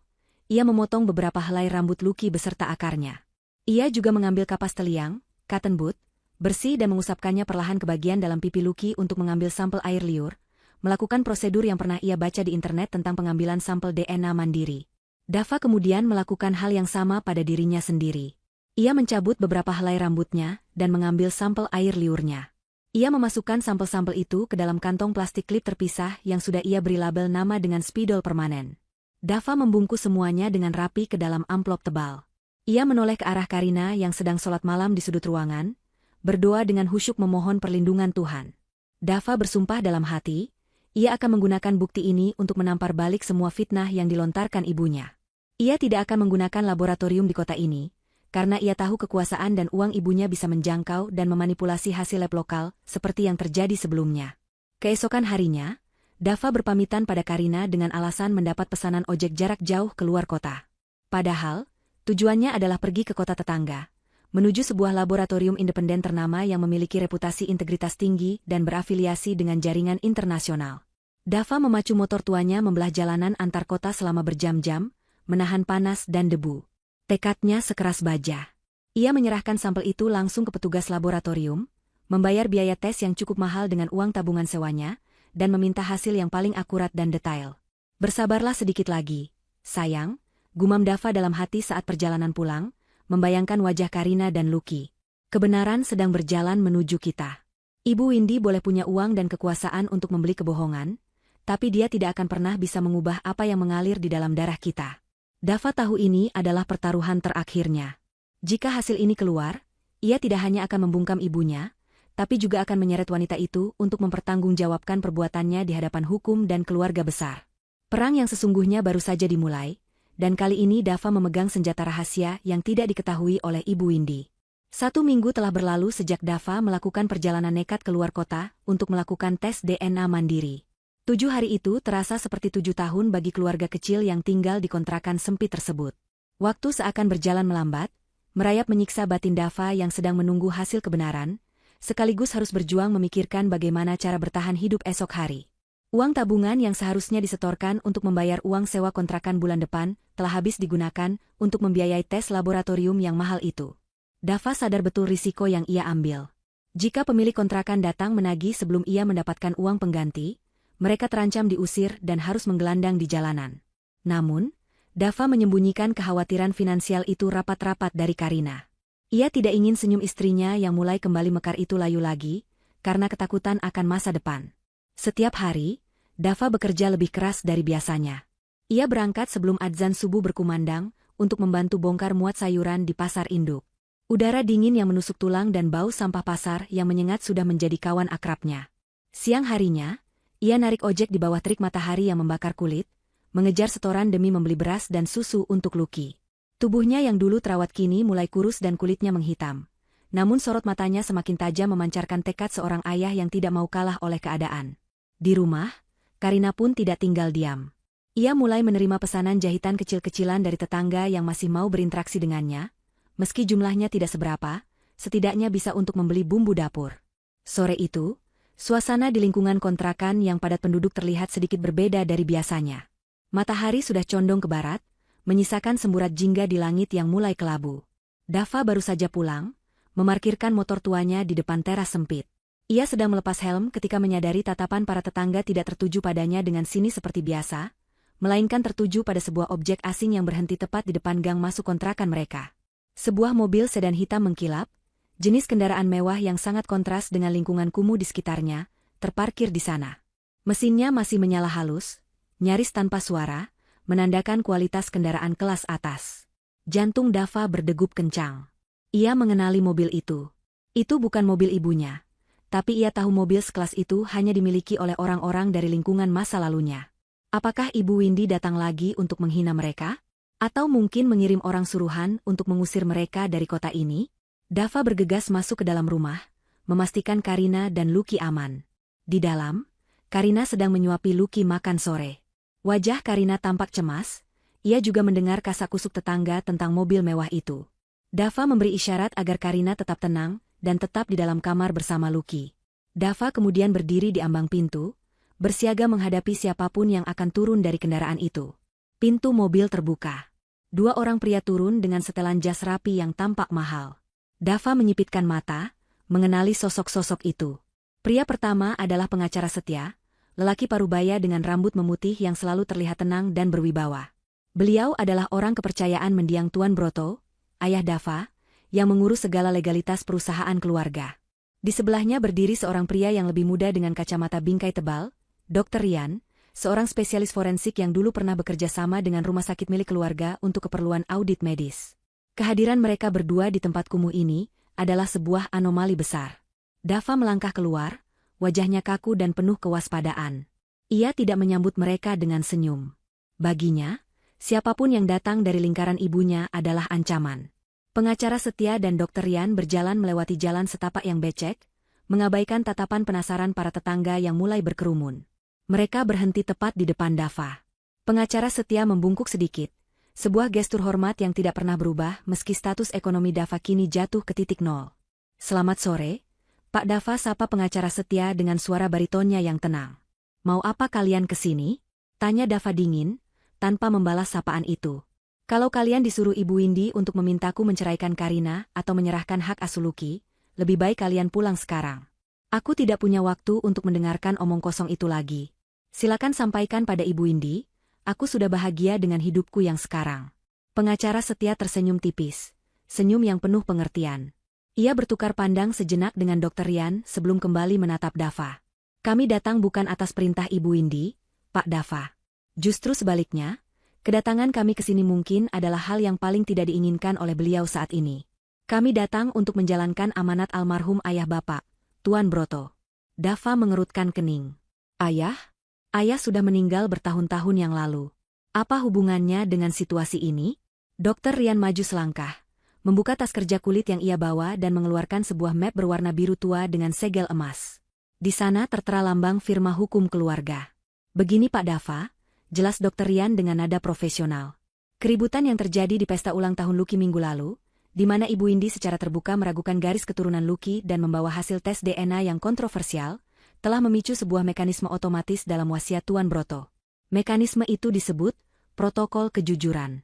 ia memotong beberapa helai rambut Lucky beserta akarnya. Ia juga mengambil kapas teliang, cotton bud, bersih dan mengusapkannya perlahan ke bagian dalam pipi Lucky untuk mengambil sampel air liur, melakukan prosedur yang pernah ia baca di internet tentang pengambilan sampel DNA mandiri. Dava kemudian melakukan hal yang sama pada dirinya sendiri. Ia mencabut beberapa helai rambutnya dan mengambil sampel air liurnya. Ia memasukkan sampel-sampel itu ke dalam kantong plastik klip terpisah yang sudah ia beri label nama dengan spidol permanen. Dava membungkus semuanya dengan rapi ke dalam amplop tebal. Ia menoleh ke arah Karina yang sedang sholat malam di sudut ruangan, berdoa dengan khusyuk memohon perlindungan Tuhan. Dava bersumpah dalam hati, ia akan menggunakan bukti ini untuk menampar balik semua fitnah yang dilontarkan ibunya. Ia tidak akan menggunakan laboratorium di kota ini, karena ia tahu kekuasaan dan uang ibunya bisa menjangkau dan memanipulasi hasil lab lokal seperti yang terjadi sebelumnya. Keesokan harinya, Dava berpamitan pada Karina dengan alasan mendapat pesanan ojek jarak jauh keluar kota. Padahal, tujuannya adalah pergi ke kota tetangga, menuju sebuah laboratorium independen ternama yang memiliki reputasi integritas tinggi dan berafiliasi dengan jaringan internasional. Dava memacu motor tuanya membelah jalanan antar kota selama berjam-jam, menahan panas dan debu. Tekadnya sekeras baja. Ia menyerahkan sampel itu langsung ke petugas laboratorium, membayar biaya tes yang cukup mahal dengan uang tabungan sewanya, dan meminta hasil yang paling akurat dan detail. Bersabarlah sedikit lagi, sayang, gumam Dava dalam hati saat perjalanan pulang, membayangkan wajah Karina dan Lucky. Kebenaran sedang berjalan menuju kita. Ibu Windy boleh punya uang dan kekuasaan untuk membeli kebohongan, tapi dia tidak akan pernah bisa mengubah apa yang mengalir di dalam darah kita. Dava tahu ini adalah pertaruhan terakhirnya. Jika hasil ini keluar, ia tidak hanya akan membungkam ibunya, tapi juga akan menyeret wanita itu untuk mempertanggungjawabkan perbuatannya di hadapan hukum dan keluarga besar. Perang yang sesungguhnya baru saja dimulai, dan kali ini Dava memegang senjata rahasia yang tidak diketahui oleh Ibu Windy. 1 minggu telah berlalu sejak Dava melakukan perjalanan nekat keluar kota untuk melakukan tes DNA mandiri. 7 hari itu terasa seperti 7 tahun bagi keluarga kecil yang tinggal di kontrakan sempit tersebut. Waktu seakan berjalan melambat, merayap menyiksa batin Dava yang sedang menunggu hasil kebenaran, sekaligus harus berjuang memikirkan bagaimana cara bertahan hidup esok hari. Uang tabungan yang seharusnya disetorkan untuk membayar uang sewa kontrakan bulan depan telah habis digunakan untuk membiayai tes laboratorium yang mahal itu. Dava sadar betul risiko yang ia ambil. Jika pemilik kontrakan datang menagih sebelum ia mendapatkan uang pengganti, mereka terancam diusir dan harus menggelandang di jalanan. Namun, Dava menyembunyikan kekhawatiran finansial itu rapat-rapat dari Karina. Ia tidak ingin senyum istrinya yang mulai kembali mekar itu layu lagi, karena ketakutan akan masa depan. Setiap hari, Dava bekerja lebih keras dari biasanya. Ia berangkat sebelum adzan subuh berkumandang, untuk membantu bongkar muat sayuran di pasar induk. Udara dingin yang menusuk tulang dan bau sampah pasar yang menyengat sudah menjadi kawan akrabnya. Siang harinya, ia narik ojek di bawah terik matahari yang membakar kulit, mengejar setoran demi membeli beras dan susu untuk Lucky. Tubuhnya yang dulu terawat kini mulai kurus dan kulitnya menghitam. Namun sorot matanya semakin tajam memancarkan tekad seorang ayah yang tidak mau kalah oleh keadaan. Di rumah, Karina pun tidak tinggal diam. Ia mulai menerima pesanan jahitan kecil-kecilan dari tetangga yang masih mau berinteraksi dengannya. Meski jumlahnya tidak seberapa, setidaknya bisa untuk membeli bumbu dapur. Sore itu, suasana di lingkungan kontrakan yang padat penduduk terlihat sedikit berbeda dari biasanya. Matahari sudah condong ke barat, menyisakan semburat jingga di langit yang mulai kelabu. Dava baru saja pulang, memarkirkan motor tuanya di depan teras sempit. Ia sedang melepas helm ketika menyadari tatapan para tetangga tidak tertuju padanya dengan sini seperti biasa, melainkan tertuju pada sebuah objek asing yang berhenti tepat di depan gang masuk kontrakan mereka. Sebuah mobil sedan hitam mengkilap, jenis kendaraan mewah yang sangat kontras dengan lingkungan kumuh di sekitarnya, terparkir di sana. Mesinnya masih menyala halus, nyaris tanpa suara, menandakan kualitas kendaraan kelas atas. Jantung Dava berdegup kencang. Ia mengenali mobil itu. Itu bukan mobil ibunya. Tapi ia tahu mobil sekelas itu hanya dimiliki oleh orang-orang dari lingkungan masa lalunya. Apakah Ibu Windy datang lagi untuk menghina mereka? Atau mungkin mengirim orang suruhan untuk mengusir mereka dari kota ini? Dava bergegas masuk ke dalam rumah, memastikan Karina dan Lucky aman. Di dalam, Karina sedang menyuapi Lucky makan sore. Wajah Karina tampak cemas, ia juga mendengar kasak-kusuk tetangga tentang mobil mewah itu. Dava memberi isyarat agar Karina tetap tenang dan tetap di dalam kamar bersama Lucky. Dava kemudian berdiri di ambang pintu, bersiaga menghadapi siapapun yang akan turun dari kendaraan itu. Pintu mobil terbuka. Dua orang pria turun dengan setelan jas rapi yang tampak mahal. Dava menyipitkan mata, mengenali sosok-sosok itu. Pria pertama adalah pengacara setia, lelaki parubaya dengan rambut memutih yang selalu terlihat tenang dan berwibawa. Beliau adalah orang kepercayaan mendiang Tuan Broto, ayah Dava, yang mengurus segala legalitas perusahaan keluarga. Di sebelahnya berdiri seorang pria yang lebih muda dengan kacamata bingkai tebal, Dr. Rian, seorang spesialis forensik yang dulu pernah bekerja sama dengan rumah sakit milik keluarga untuk keperluan audit medis. Kehadiran mereka berdua di tempat kumuh ini adalah sebuah anomali besar. Dava melangkah keluar, wajahnya kaku dan penuh kewaspadaan. Ia tidak menyambut mereka dengan senyum. Baginya, siapapun yang datang dari lingkaran ibunya adalah ancaman. Pengacara setia dan Dr. Rian berjalan melewati jalan setapak yang becek, mengabaikan tatapan penasaran para tetangga yang mulai berkerumun. Mereka berhenti tepat di depan Dava. Pengacara setia membungkuk sedikit, sebuah gestur hormat yang tidak pernah berubah meski status ekonomi Dava kini jatuh ke titik nol. "Selamat sore, Pak Dava," sapa pengacara setia dengan suara baritonnya yang tenang. "Mau apa kalian ke sini?" tanya Dava dingin, tanpa membalas sapaan itu. "Kalau kalian disuruh Ibu Windy untuk memintaku menceraikan Karina atau menyerahkan hak asuh Lucky, lebih baik kalian pulang sekarang. Aku tidak punya waktu untuk mendengarkan omong kosong itu lagi. Silakan sampaikan pada Ibu Windy, aku sudah bahagia dengan hidupku yang sekarang." Pengacara setia tersenyum tipis, senyum yang penuh pengertian. Ia bertukar pandang sejenak dengan Dr. Rian sebelum kembali menatap Dava. "Kami datang bukan atas perintah Ibu Windy, Pak Dava. Justru sebaliknya, kedatangan kami ke sini mungkin adalah hal yang paling tidak diinginkan oleh beliau saat ini. Kami datang untuk menjalankan amanat almarhum ayah Bapak, Tuan Broto." Dava mengerutkan kening. "Ayah? Ayah sudah meninggal bertahun-tahun yang lalu. Apa hubungannya dengan situasi ini?" Dr. Rian maju selangkah, membuka tas kerja kulit yang ia bawa dan mengeluarkan sebuah map berwarna biru tua dengan segel emas. Di sana tertera lambang firma hukum keluarga. "Begini Pak Dava," jelas Dr. Rian dengan nada profesional. "Keributan yang terjadi di pesta ulang tahun Lucky minggu lalu, di mana Ibu Windy secara terbuka meragukan garis keturunan Lucky dan membawa hasil tes DNA yang kontroversial, telah memicu sebuah mekanisme otomatis dalam wasiat Tuan Broto. Mekanisme itu disebut protokol kejujuran."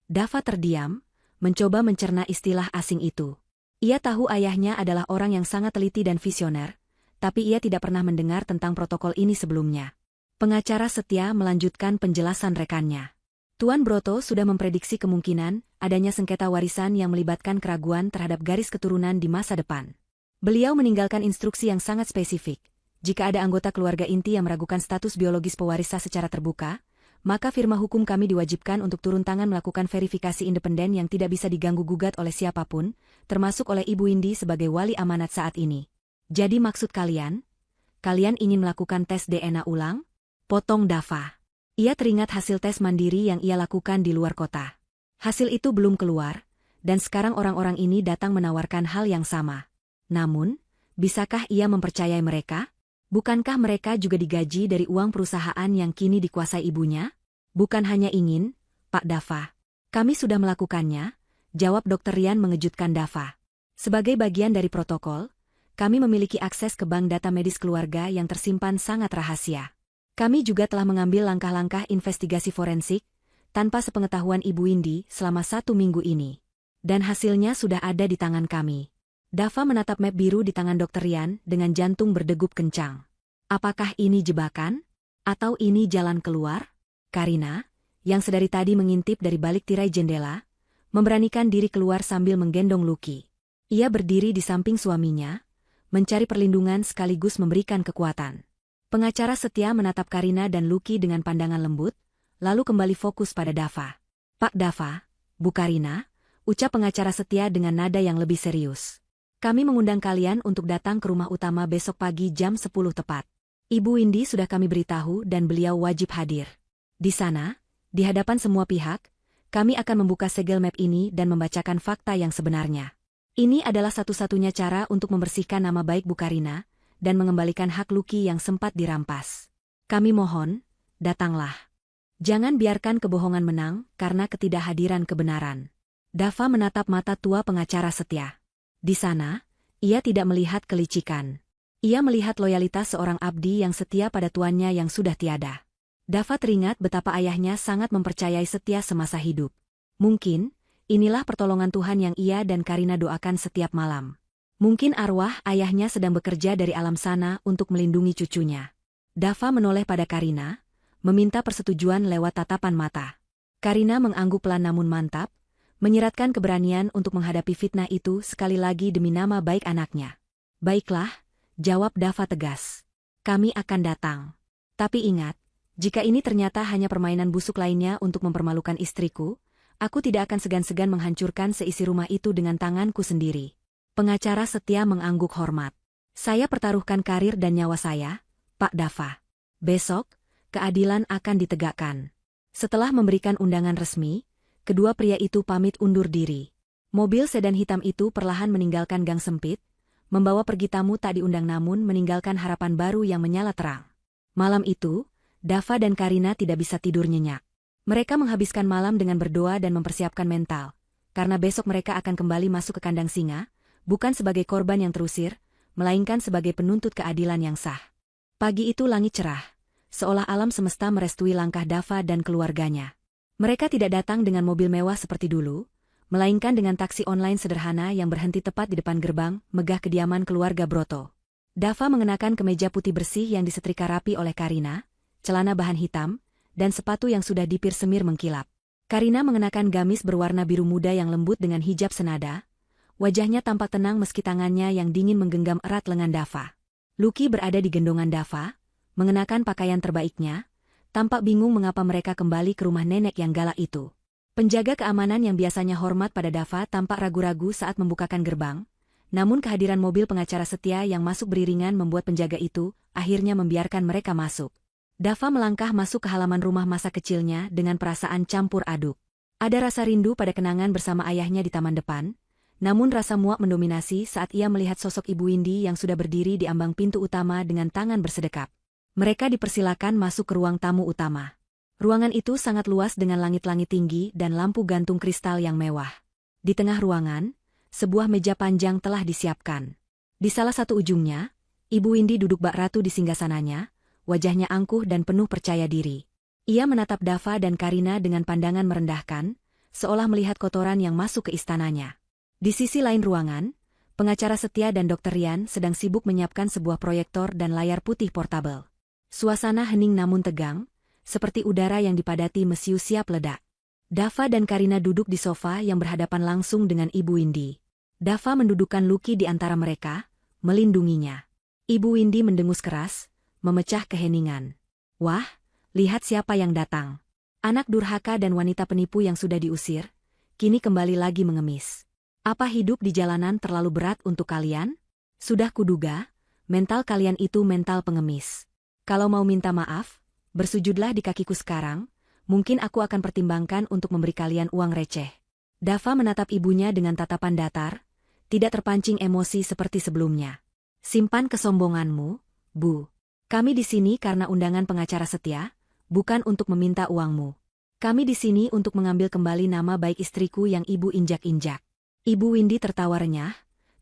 Dava terdiam, mencoba mencerna istilah asing itu. Ia tahu ayahnya adalah orang yang sangat teliti dan visioner, tapi ia tidak pernah mendengar tentang protokol ini sebelumnya. Pengacara setia melanjutkan penjelasan rekannya. Tuan Broto sudah memprediksi kemungkinan adanya sengketa warisan yang melibatkan keraguan terhadap garis keturunan di masa depan. Beliau meninggalkan instruksi yang sangat spesifik. Jika ada anggota keluarga inti yang meragukan status biologis pewarisnya secara terbuka, maka firma hukum kami diwajibkan untuk turun tangan melakukan verifikasi independen yang tidak bisa diganggu-gugat oleh siapapun, termasuk oleh Ibu Indi sebagai wali amanat saat ini. Jadi maksud kalian? Kalian ingin melakukan tes DNA ulang? Potong Dava. Ia teringat hasil tes mandiri yang ia lakukan di luar kota. Hasil itu belum keluar, dan sekarang orang-orang ini datang menawarkan hal yang sama. Namun, bisakah ia mempercayai mereka? Bukankah mereka juga digaji dari uang perusahaan yang kini dikuasai ibunya? Bukan hanya ingin, Pak Dava. Kami sudah melakukannya, jawab Dr. Rian mengejutkan Dava. Sebagai bagian dari protokol, kami memiliki akses ke bank data medis keluarga yang tersimpan sangat rahasia. Kami juga telah mengambil langkah-langkah investigasi forensik, tanpa sepengetahuan Ibu Indi selama 1 minggu ini. Dan hasilnya sudah ada di tangan kami. Dava menatap map biru di tangan Dr. Rian dengan jantung berdegup kencang. Apakah ini jebakan? Atau ini jalan keluar? Karina, yang sedari tadi mengintip dari balik tirai jendela, memberanikan diri keluar sambil menggendong Lucky. Ia berdiri di samping suaminya, mencari perlindungan sekaligus memberikan kekuatan. Pengacara setia menatap Karina dan Lucky dengan pandangan lembut, lalu kembali fokus pada Dava. Pak Dava, Bu Karina, ucap pengacara setia dengan nada yang lebih serius. Kami mengundang kalian untuk datang ke rumah utama besok pagi jam 10 tepat. Ibu Indi sudah kami beritahu dan beliau wajib hadir. Di sana, di hadapan semua pihak, kami akan membuka segel map ini dan membacakan fakta yang sebenarnya. Ini adalah satu-satunya cara untuk membersihkan nama baik Bu Karina dan mengembalikan hak Lucky yang sempat dirampas. Kami mohon, datanglah. Jangan biarkan kebohongan menang karena ketidakhadiran kebenaran. Dava menatap mata tua pengacara setia. Di sana, ia tidak melihat kelicikan. Ia melihat loyalitas seorang abdi yang setia pada tuannya yang sudah tiada. Dava teringat betapa ayahnya sangat mempercayai setia semasa hidup. Mungkin, inilah pertolongan Tuhan yang ia dan Karina doakan setiap malam. Mungkin arwah ayahnya sedang bekerja dari alam sana untuk melindungi cucunya. Dava menoleh pada Karina, meminta persetujuan lewat tatapan mata. Karina mengangguk pelan namun mantap, menyiratkan keberanian untuk menghadapi fitnah itu sekali lagi demi nama baik anaknya. Baiklah, jawab Dava tegas. Kami akan datang. Tapi ingat, jika ini ternyata hanya permainan busuk lainnya untuk mempermalukan istriku, aku tidak akan segan-segan menghancurkan seisi rumah itu dengan tanganku sendiri. Pengacara setia mengangguk hormat. Saya pertaruhkan karir dan nyawa saya, Pak Dava. Besok, keadilan akan ditegakkan. Setelah memberikan undangan resmi, kedua pria itu pamit undur diri. Mobil sedan hitam itu perlahan meninggalkan gang sempit, membawa pergi tamu tak diundang namun meninggalkan harapan baru yang menyala terang. Malam itu, Dava dan Karina tidak bisa tidur nyenyak. Mereka menghabiskan malam dengan berdoa dan mempersiapkan mental, karena besok mereka akan kembali masuk ke kandang singa, bukan sebagai korban yang terusir, melainkan sebagai penuntut keadilan yang sah. Pagi itu langit cerah, seolah alam semesta merestui langkah Dava dan keluarganya. Mereka tidak datang dengan mobil mewah seperti dulu, melainkan dengan taksi online sederhana yang berhenti tepat di depan gerbang megah kediaman keluarga Broto. Dava mengenakan kemeja putih bersih yang disetrika rapi oleh Karina, celana bahan hitam, dan sepatu yang sudah dipir semir mengkilap. Karina mengenakan gamis berwarna biru muda yang lembut dengan hijab senada. Wajahnya tampak tenang meski tangannya yang dingin menggenggam erat lengan Dava. Lucky berada di gendongan Dava, mengenakan pakaian terbaiknya, tampak bingung mengapa mereka kembali ke rumah nenek yang galak itu. Penjaga keamanan yang biasanya hormat pada Dava tampak ragu-ragu saat membukakan gerbang, namun kehadiran mobil pengacara setia yang masuk beriringan membuat penjaga itu akhirnya membiarkan mereka masuk. Dava melangkah masuk ke halaman rumah masa kecilnya dengan perasaan campur aduk. Ada rasa rindu pada kenangan bersama ayahnya di taman depan, namun rasa muak mendominasi saat ia melihat sosok Ibu Indi yang sudah berdiri di ambang pintu utama dengan tangan bersedekap. Mereka dipersilakan masuk ke ruang tamu utama. Ruangan itu sangat luas dengan langit-langit tinggi dan lampu gantung kristal yang mewah. Di tengah ruangan, sebuah meja panjang telah disiapkan. Di salah satu ujungnya, Ibu Indi duduk bak ratu di singgasananya, wajahnya angkuh dan penuh percaya diri. Ia menatap Dava dan Karina dengan pandangan merendahkan, seolah melihat kotoran yang masuk ke istananya. Di sisi lain ruangan, pengacara setia dan Dr. Rian sedang sibuk menyiapkan sebuah proyektor dan layar putih portabel. Suasana hening namun tegang, seperti udara yang dipadati mesiu siap ledak. Dava dan Karina duduk di sofa yang berhadapan langsung dengan Ibu Indi. Dava mendudukkan Lucky di antara mereka, melindunginya. Ibu Indi mendengus keras, memecah keheningan. Wah, lihat siapa yang datang. Anak durhaka dan wanita penipu yang sudah diusir, kini kembali lagi mengemis. Apa hidup di jalanan terlalu berat untuk kalian? Sudah kuduga, mental kalian itu mental pengemis. Kalau mau minta maaf, bersujudlah di kakiku sekarang, mungkin aku akan pertimbangkan untuk memberi kalian uang receh. Dava menatap ibunya dengan tatapan datar, tidak terpancing emosi seperti sebelumnya. Simpan kesombonganmu, Bu. Kami di sini karena undangan pengacara setia, bukan untuk meminta uangmu. Kami di sini untuk mengambil kembali nama baik istriku yang ibu injak-injak. Ibu Windy tertawa renyah,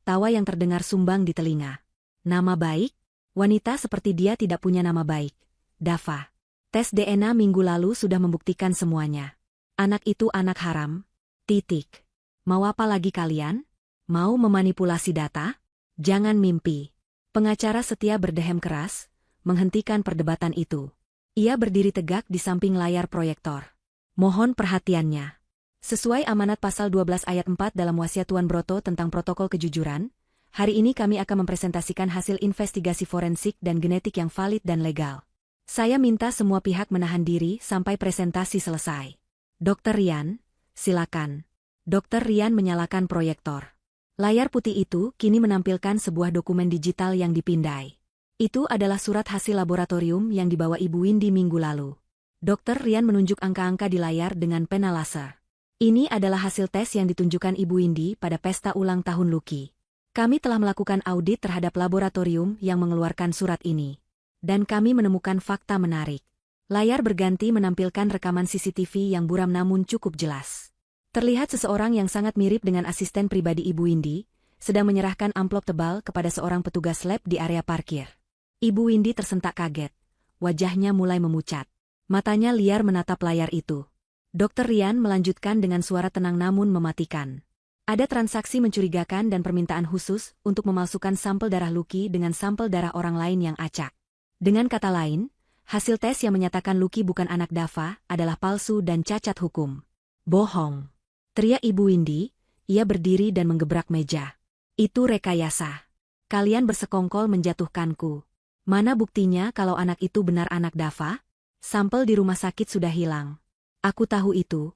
tawa yang terdengar sumbang di telinga. Nama baik? Wanita seperti dia tidak punya nama baik. Dava. Tes DNA minggu lalu sudah membuktikan semuanya. Anak itu anak haram. Titik. Mau apa lagi kalian? Mau memanipulasi data? Jangan mimpi. Pengacara setia berdehem keras, menghentikan perdebatan itu. Ia berdiri tegak di samping layar proyektor. Mohon perhatiannya. Sesuai amanat pasal 12 ayat 4 dalam wasiat Tuan Broto tentang protokol kejujuran, hari ini kami akan mempresentasikan hasil investigasi forensik dan genetik yang valid dan legal. Saya minta semua pihak menahan diri sampai presentasi selesai. Dr. Rian, silakan. Dr. Rian menyalakan proyektor. Layar putih itu kini menampilkan sebuah dokumen digital yang dipindai. Itu adalah surat hasil laboratorium yang dibawa Ibu Windy minggu lalu. Dr. Rian menunjuk angka-angka di layar dengan pena laser. Ini adalah hasil tes yang ditunjukkan Ibu Windy pada pesta ulang tahun Lucky. Kami telah melakukan audit terhadap laboratorium yang mengeluarkan surat ini. Dan kami menemukan fakta menarik. Layar berganti menampilkan rekaman CCTV yang buram namun cukup jelas. Terlihat seseorang yang sangat mirip dengan asisten pribadi Ibu Windy, sedang menyerahkan amplop tebal kepada seorang petugas lab di area parkir. Ibu Windy tersentak kaget. Wajahnya mulai memucat. Matanya liar menatap layar itu. Dr. Rian melanjutkan dengan suara tenang namun mematikan. Ada transaksi mencurigakan dan permintaan khusus untuk memalsukan sampel darah Lucky dengan sampel darah orang lain yang acak. Dengan kata lain, hasil tes yang menyatakan Lucky bukan anak Dava adalah palsu dan cacat hukum. Bohong. Teriak Ibu Windy, ia berdiri dan menggebrak meja. Itu rekayasa. Kalian bersekongkol menjatuhkanku. Mana buktinya kalau anak itu benar anak Dava? Sampel di rumah sakit sudah hilang. Aku tahu itu.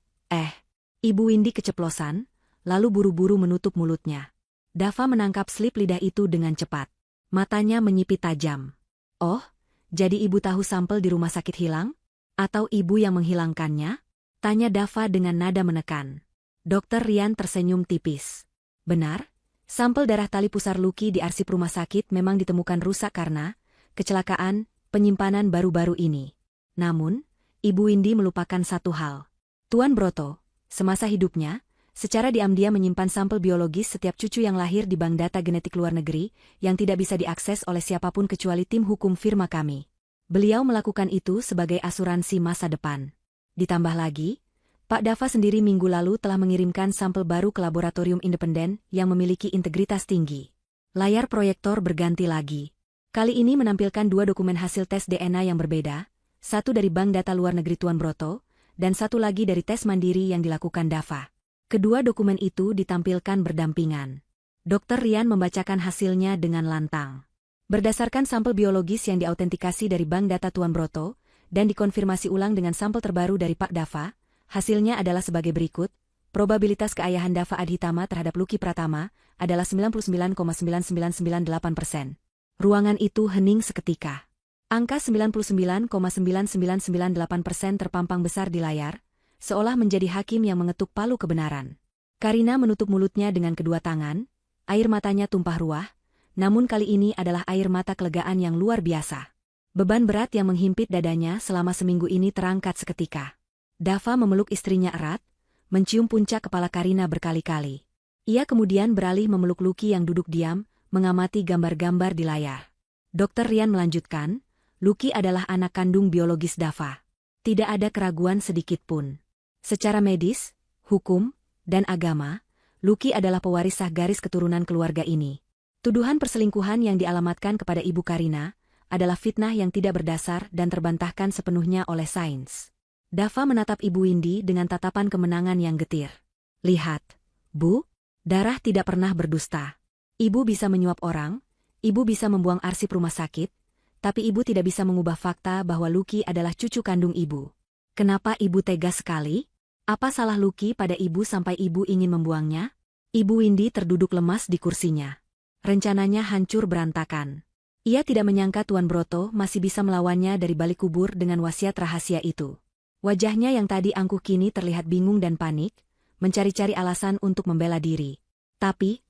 Ibu Windy keceplosan, lalu buru-buru menutup mulutnya. Dava menangkap slip lidah itu dengan cepat. Matanya menyipit tajam. Oh, jadi ibu tahu sampel di rumah sakit hilang? Atau ibu yang menghilangkannya? Tanya Dava dengan nada menekan. Dr. Rian tersenyum tipis. Benar, sampel darah tali pusar Lucky di arsip rumah sakit memang ditemukan rusak karena kecelakaan penyimpanan baru-baru ini. Namun, Ibu Windy melupakan satu hal. Tuan Broto, semasa hidupnya, secara diam-diam menyimpan sampel biologis setiap cucu yang lahir di bank data genetik luar negeri yang tidak bisa diakses oleh siapapun kecuali tim hukum firma kami. Beliau melakukan itu sebagai asuransi masa depan. Ditambah lagi, Pak Dava sendiri minggu lalu telah mengirimkan sampel baru ke laboratorium independen yang memiliki integritas tinggi. Layar proyektor berganti lagi. Kali ini menampilkan dua dokumen hasil tes DNA yang berbeda, satu dari bank data luar negeri Tuan Broto, dan satu lagi dari tes mandiri yang dilakukan Dava. Kedua dokumen itu ditampilkan berdampingan. Dr. Rian membacakan hasilnya dengan lantang. Berdasarkan sampel biologis yang diautentikasi dari bank data Tuan Broto, dan dikonfirmasi ulang dengan sampel terbaru dari Pak Dava, hasilnya adalah sebagai berikut. Probabilitas keayahan Dava Adhitama terhadap Lucky Pratama adalah 99,9998%. Ruangan itu hening seketika. Angka 99,99998% terpampang besar di layar, seolah menjadi hakim yang mengetuk palu kebenaran. Karina menutup mulutnya dengan kedua tangan, air matanya tumpah ruah, namun kali ini adalah air mata kelegaan yang luar biasa. Beban berat yang menghimpit dadanya selama seminggu ini terangkat seketika. Dava memeluk istrinya erat, mencium puncak kepala Karina berkali-kali. Ia kemudian beralih memeluk Lucky yang duduk diam, mengamati gambar-gambar di layar. Dr. Rian melanjutkan, Lucky adalah anak kandung biologis Dava. Tidak ada keraguan sedikit pun. Secara medis, hukum, dan agama, Lucky adalah pewaris sah garis keturunan keluarga ini. Tuduhan perselingkuhan yang dialamatkan kepada Ibu Karina adalah fitnah yang tidak berdasar dan terbantahkan sepenuhnya oleh sains. Dava menatap Ibu Windy dengan tatapan kemenangan yang getir. Lihat, Bu, darah tidak pernah berdusta. Ibu bisa menyuap orang, ibu bisa membuang arsip rumah sakit, tapi ibu tidak bisa mengubah fakta bahwa Lucky adalah cucu kandung ibu. Kenapa ibu tega sekali? Apa salah Lucky pada ibu sampai ibu ingin membuangnya? Ibu Windy terduduk lemas di kursinya. Rencananya hancur berantakan. Ia tidak menyangka Tuan Broto masih bisa melawannya dari balik kubur dengan wasiat rahasia itu. Wajahnya yang tadi angkuh kini terlihat bingung dan panik, mencari-cari alasan untuk membela diri. Tapi,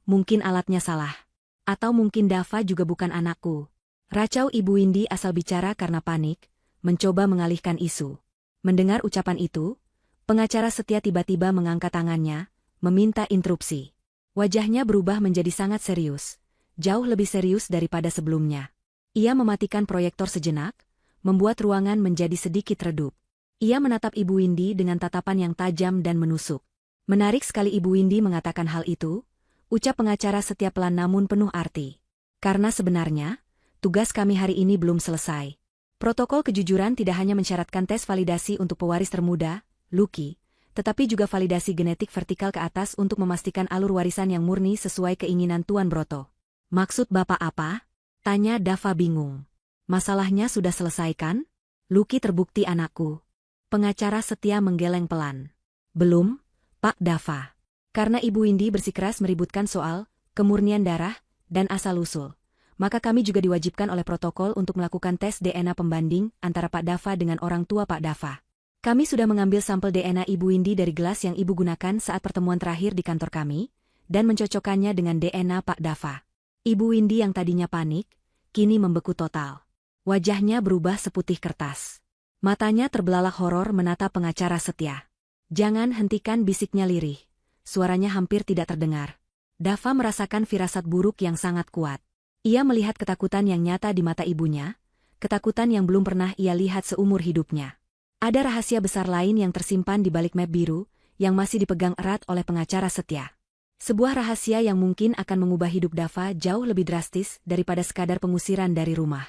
mungkin alatnya salah. Atau mungkin Dava juga bukan anakku. Racau Ibu Windy asal bicara karena panik, mencoba mengalihkan isu. Mendengar ucapan itu, pengacara setia tiba-tiba mengangkat tangannya, meminta interupsi. Wajahnya berubah menjadi sangat serius, jauh lebih serius daripada sebelumnya. Ia mematikan proyektor sejenak, membuat ruangan menjadi sedikit redup. Ia menatap Ibu Windy dengan tatapan yang tajam dan menusuk. Menarik sekali Ibu Windy mengatakan hal itu, ucap pengacara setia pelan namun penuh arti. Karena sebenarnya, tugas kami hari ini belum selesai. Protokol kejujuran tidak hanya mensyaratkan tes validasi untuk pewaris termuda, Lucky, tetapi juga validasi genetik vertikal ke atas untuk memastikan alur warisan yang murni sesuai keinginan Tuan Broto. Maksud Bapak apa? Tanya Dava bingung. Masalahnya sudah selesai kan? Lucky terbukti anakku. Pengacara setia menggeleng pelan. Belum, Pak Dava. Karena Ibu Windy bersikeras meributkan soal kemurnian darah dan asal-usul, maka kami juga diwajibkan oleh protokol untuk melakukan tes DNA pembanding antara Pak Dava dengan orang tua Pak Dava. Kami sudah mengambil sampel DNA Ibu Windy dari gelas yang Ibu gunakan saat pertemuan terakhir di kantor kami, dan mencocokkannya dengan DNA Pak Dava. Ibu Windy yang tadinya panik, kini membeku total. Wajahnya berubah seputih kertas. Matanya terbelalak horor menatap pengacara setia. Jangan hentikan, bisiknya lirih. Suaranya hampir tidak terdengar. Dava merasakan firasat buruk yang sangat kuat. Ia melihat ketakutan yang nyata di mata ibunya, ketakutan yang belum pernah ia lihat seumur hidupnya. Ada rahasia besar lain yang tersimpan di balik map biru, yang masih dipegang erat oleh pengacara setia. Sebuah rahasia yang mungkin akan mengubah hidup Dava jauh lebih drastis daripada sekadar pengusiran dari rumah.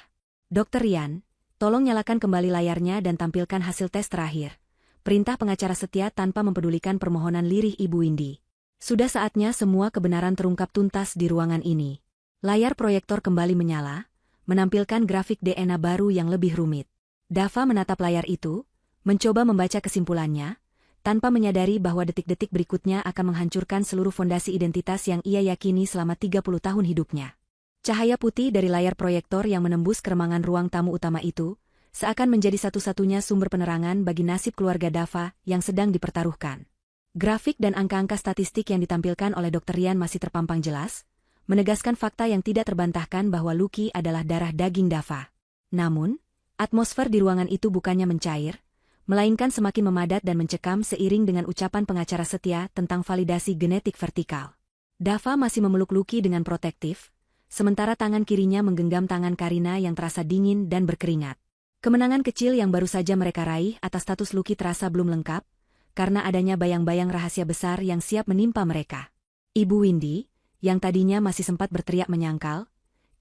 Dr. Rian, tolong nyalakan kembali layarnya dan tampilkan hasil tes terakhir. Perintah pengacara setia tanpa mempedulikan permohonan lirih Ibu Windy. Sudah saatnya semua kebenaran terungkap tuntas di ruangan ini. Layar proyektor kembali menyala, menampilkan grafik DNA baru yang lebih rumit. Dava menatap layar itu, mencoba membaca kesimpulannya, tanpa menyadari bahwa detik-detik berikutnya akan menghancurkan seluruh fondasi identitas yang ia yakini selama 30 tahun hidupnya. Cahaya putih dari layar proyektor yang menembus keremangan ruang tamu utama itu, seakan menjadi satu-satunya sumber penerangan bagi nasib keluarga Dava yang sedang dipertaruhkan. Grafik dan angka-angka statistik yang ditampilkan oleh Dr. Rian masih terpampang jelas, menegaskan fakta yang tidak terbantahkan bahwa Lucky adalah darah daging Dava. Namun, atmosfer di ruangan itu bukannya mencair, melainkan semakin memadat dan mencekam seiring dengan ucapan pengacara setia tentang validasi genetik vertikal. Dava masih memeluk Lucky dengan protektif, sementara tangan kirinya menggenggam tangan Karina yang terasa dingin dan berkeringat. Kemenangan kecil yang baru saja mereka raih atas status Lucky terasa belum lengkap, karena adanya bayang-bayang rahasia besar yang siap menimpa mereka. Ibu Windy, yang tadinya masih sempat berteriak menyangkal,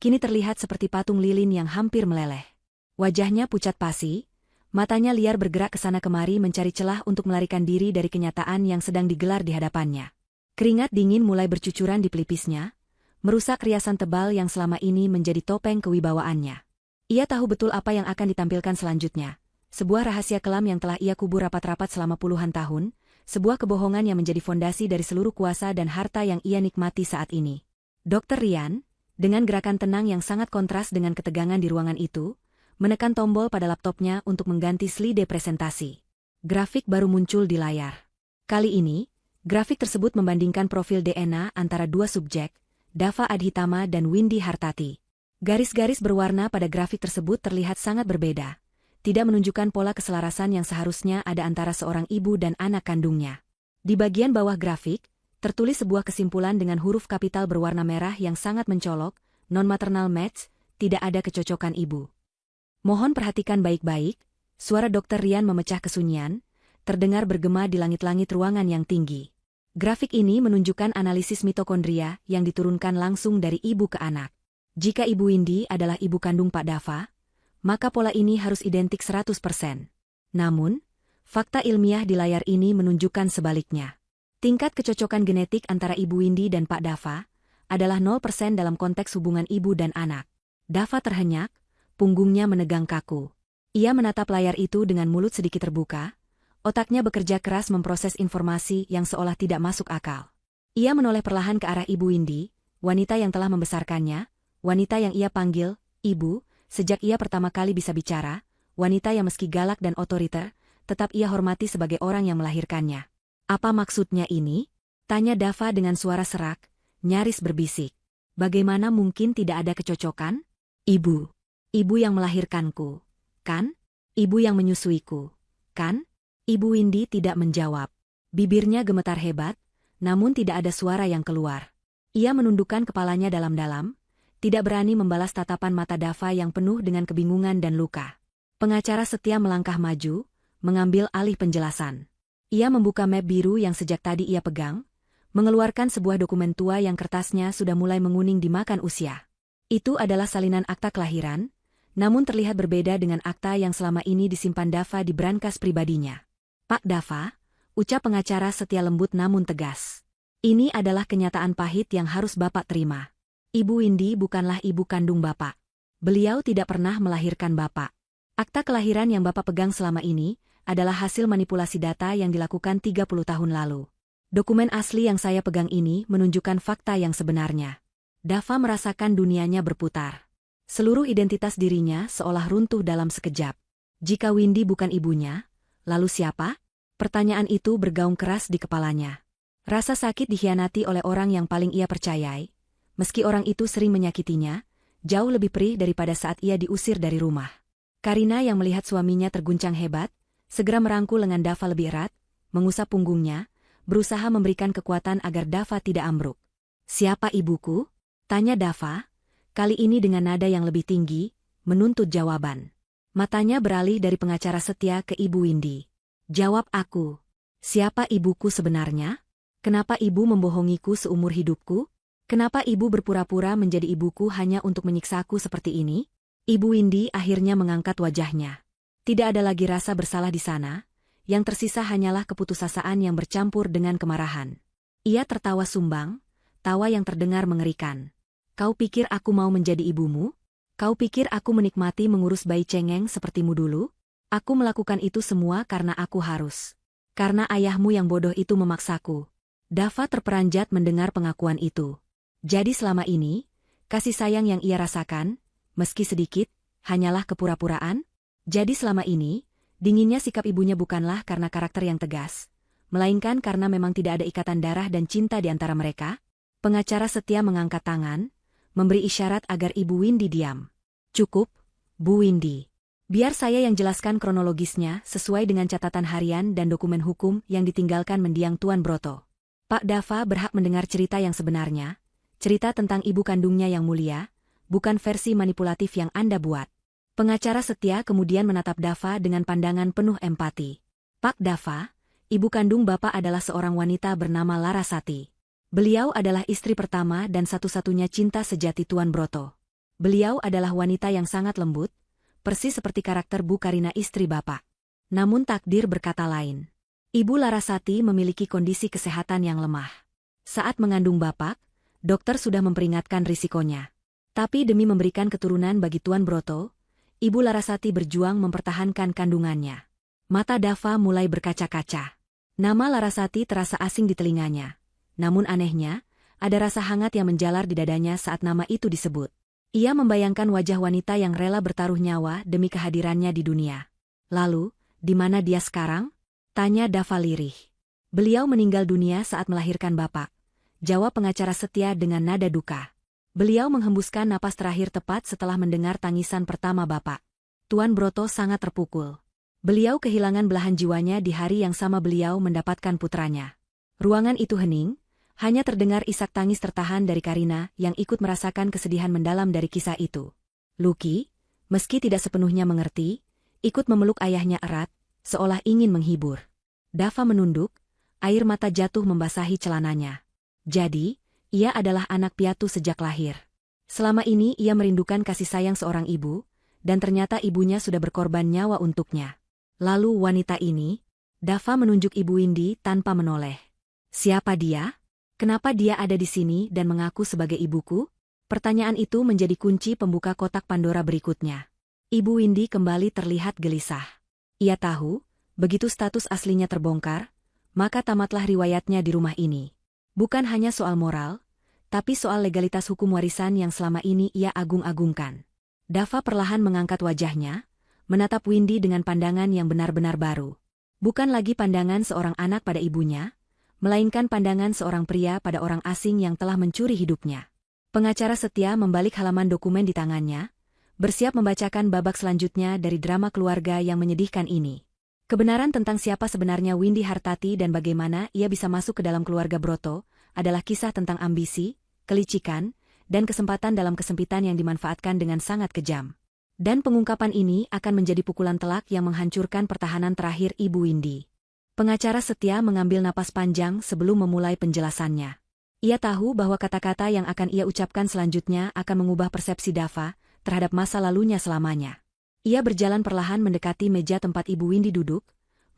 kini terlihat seperti patung lilin yang hampir meleleh. Wajahnya pucat pasi, matanya liar bergerak ke sana kemari mencari celah untuk melarikan diri dari kenyataan yang sedang digelar di hadapannya. Keringat dingin mulai bercucuran di pelipisnya, merusak riasan tebal yang selama ini menjadi topeng kewibawaannya. Ia tahu betul apa yang akan ditampilkan selanjutnya. Sebuah rahasia kelam yang telah ia kubur rapat-rapat selama puluhan tahun, sebuah kebohongan yang menjadi fondasi dari seluruh kuasa dan harta yang ia nikmati saat ini. Dr. Rian, dengan gerakan tenang yang sangat kontras dengan ketegangan di ruangan itu, menekan tombol pada laptopnya untuk mengganti slide presentasi. Grafik baru muncul di layar. Kali ini, grafik tersebut membandingkan profil DNA antara dua subjek, Dava Adhitama dan Windy Hartati. Garis-garis berwarna pada grafik tersebut terlihat sangat berbeda, tidak menunjukkan pola keselarasan yang seharusnya ada antara seorang ibu dan anak kandungnya. Di bagian bawah grafik, tertulis sebuah kesimpulan dengan huruf kapital berwarna merah yang sangat mencolok, non-maternal match, tidak ada kecocokan ibu. Mohon perhatikan baik-baik, suara Dr. Rian memecah kesunyian, terdengar bergema di langit-langit ruangan yang tinggi. Grafik ini menunjukkan analisis mitokondria yang diturunkan langsung dari ibu ke anak. Jika Ibu Windy adalah ibu kandung Pak Dava, maka pola ini harus identik 100%. Namun, fakta ilmiah di layar ini menunjukkan sebaliknya. Tingkat kecocokan genetik antara Ibu Windy dan Pak Dava adalah 0% dalam konteks hubungan ibu dan anak. Dava terhenyak, punggungnya menegang kaku. Ia menatap layar itu dengan mulut sedikit terbuka, otaknya bekerja keras memproses informasi yang seolah tidak masuk akal. Ia menoleh perlahan ke arah Ibu Windy, wanita yang telah membesarkannya, wanita yang ia panggil, Ibu, sejak ia pertama kali bisa bicara, wanita yang meski galak dan otoriter, tetap ia hormati sebagai orang yang melahirkannya. Apa maksudnya ini? Tanya Dava dengan suara serak, nyaris berbisik. Bagaimana mungkin tidak ada kecocokan? Ibu. Ibu yang melahirkanku. Kan? Ibu yang menyusuiku. Kan? Ibu Windy tidak menjawab. Bibirnya gemetar hebat, namun tidak ada suara yang keluar. Ia menundukkan kepalanya dalam-dalam, tidak berani membalas tatapan mata Dava yang penuh dengan kebingungan dan luka. Pengacara setia melangkah maju, mengambil alih penjelasan. Ia membuka map biru yang sejak tadi ia pegang, mengeluarkan sebuah dokumen tua yang kertasnya sudah mulai menguning dimakan usia. Itu adalah salinan akta kelahiran, namun terlihat berbeda dengan akta yang selama ini disimpan Dava di brankas pribadinya. Pak Dava, ucap pengacara setia lembut namun tegas. Ini adalah kenyataan pahit yang harus Bapak terima. Ibu Windy bukanlah ibu kandung Bapak. Beliau tidak pernah melahirkan Bapak. Akta kelahiran yang Bapak pegang selama ini adalah hasil manipulasi data yang dilakukan 30 tahun lalu. Dokumen asli yang saya pegang ini menunjukkan fakta yang sebenarnya. Dava merasakan dunianya berputar. Seluruh identitas dirinya seolah runtuh dalam sekejap. Jika Windy bukan ibunya, lalu siapa? Pertanyaan itu bergaung keras di kepalanya. Rasa sakit dikhianati oleh orang yang paling ia percayai, meski orang itu sering menyakitinya, jauh lebih perih daripada saat ia diusir dari rumah. Karina yang melihat suaminya terguncang hebat, segera merangkul lengan Dava lebih erat, mengusap punggungnya, berusaha memberikan kekuatan agar Dava tidak ambruk. Siapa ibuku? Tanya Dava. Kali ini dengan nada yang lebih tinggi, menuntut jawaban. Matanya beralih dari pengacara setia ke Ibu Windy. Jawab aku. Siapa ibuku sebenarnya? Kenapa ibu membohongiku seumur hidupku? Kenapa ibu berpura-pura menjadi ibuku hanya untuk menyiksaku seperti ini? Ibu Windy akhirnya mengangkat wajahnya. Tidak ada lagi rasa bersalah di sana, yang tersisa hanyalah keputusasaan yang bercampur dengan kemarahan. Ia tertawa sumbang, tawa yang terdengar mengerikan. Kau pikir aku mau menjadi ibumu? Kau pikir aku menikmati mengurus bayi cengeng sepertimu dulu? Aku melakukan itu semua karena aku harus. Karena ayahmu yang bodoh itu memaksaku. Dava terperanjat mendengar pengakuan itu. Jadi selama ini, kasih sayang yang ia rasakan, meski sedikit, hanyalah kepura-puraan? Jadi selama ini, dinginnya sikap ibunya bukanlah karena karakter yang tegas, melainkan karena memang tidak ada ikatan darah dan cinta di antara mereka? Pengacara setia mengangkat tangan, memberi isyarat agar Ibu Windy diam. Cukup, Bu Windy. Biar saya yang jelaskan kronologisnya sesuai dengan catatan harian dan dokumen hukum yang ditinggalkan mendiang Tuan Broto. Pak Dava berhak mendengar cerita yang sebenarnya, cerita tentang ibu kandungnya yang mulia, bukan versi manipulatif yang Anda buat. Pengacara setia kemudian menatap Dava dengan pandangan penuh empati. Pak Dava, ibu kandung Bapak adalah seorang wanita bernama Larasati. Beliau adalah istri pertama dan satu-satunya cinta sejati Tuan Broto. Beliau adalah wanita yang sangat lembut, persis seperti karakter Bu Karina istri Bapak. Namun takdir berkata lain. Ibu Larasati memiliki kondisi kesehatan yang lemah. Saat mengandung Bapak, dokter sudah memperingatkan risikonya. Tapi demi memberikan keturunan bagi Tuan Broto, Ibu Larasati berjuang mempertahankan kandungannya. Mata Dava mulai berkaca-kaca. Nama Larasati terasa asing di telinganya. Namun anehnya, ada rasa hangat yang menjalar di dadanya saat nama itu disebut. Ia membayangkan wajah wanita yang rela bertaruh nyawa demi kehadirannya di dunia. Lalu, di mana dia sekarang? Tanya Dava lirih. Beliau meninggal dunia saat melahirkan Bapak. Jawab pengacara setia dengan nada duka. Beliau menghembuskan napas terakhir tepat setelah mendengar tangisan pertama Bapak. Tuan Broto sangat terpukul. Beliau kehilangan belahan jiwanya di hari yang sama beliau mendapatkan putranya. Ruangan itu hening. Hanya terdengar isak tangis tertahan dari Karina yang ikut merasakan kesedihan mendalam dari kisah itu. Lucky, meski tidak sepenuhnya mengerti, ikut memeluk ayahnya erat, seolah ingin menghibur. Dava menunduk, air mata jatuh membasahi celananya. Jadi, ia adalah anak piatu sejak lahir. Selama ini ia merindukan kasih sayang seorang ibu, dan ternyata ibunya sudah berkorban nyawa untuknya. Lalu wanita ini, Dava menunjuk Ibu Windy tanpa menoleh. Siapa dia? Kenapa dia ada di sini dan mengaku sebagai ibuku? Pertanyaan itu menjadi kunci pembuka kotak Pandora berikutnya. Ibu Windy kembali terlihat gelisah. Ia tahu, begitu status aslinya terbongkar, maka tamatlah riwayatnya di rumah ini. Bukan hanya soal moral, tapi soal legalitas hukum warisan yang selama ini ia agung-agungkan. Dava perlahan mengangkat wajahnya, menatap Windy dengan pandangan yang benar-benar baru. Bukan lagi pandangan seorang anak pada ibunya, melainkan pandangan seorang pria pada orang asing yang telah mencuri hidupnya. Pengacara setia membalik halaman dokumen di tangannya, bersiap membacakan babak selanjutnya dari drama keluarga yang menyedihkan ini. Kebenaran tentang siapa sebenarnya Windy Hartati dan bagaimana ia bisa masuk ke dalam keluarga Broto adalah kisah tentang ambisi, kelicikan, dan kesempatan dalam kesempitan yang dimanfaatkan dengan sangat kejam. Dan pengungkapan ini akan menjadi pukulan telak yang menghancurkan pertahanan terakhir Ibu Windy. Pengacara setia mengambil napas panjang sebelum memulai penjelasannya. Ia tahu bahwa kata-kata yang akan ia ucapkan selanjutnya akan mengubah persepsi Dava terhadap masa lalunya selamanya. Ia berjalan perlahan mendekati meja tempat Ibu Windy duduk,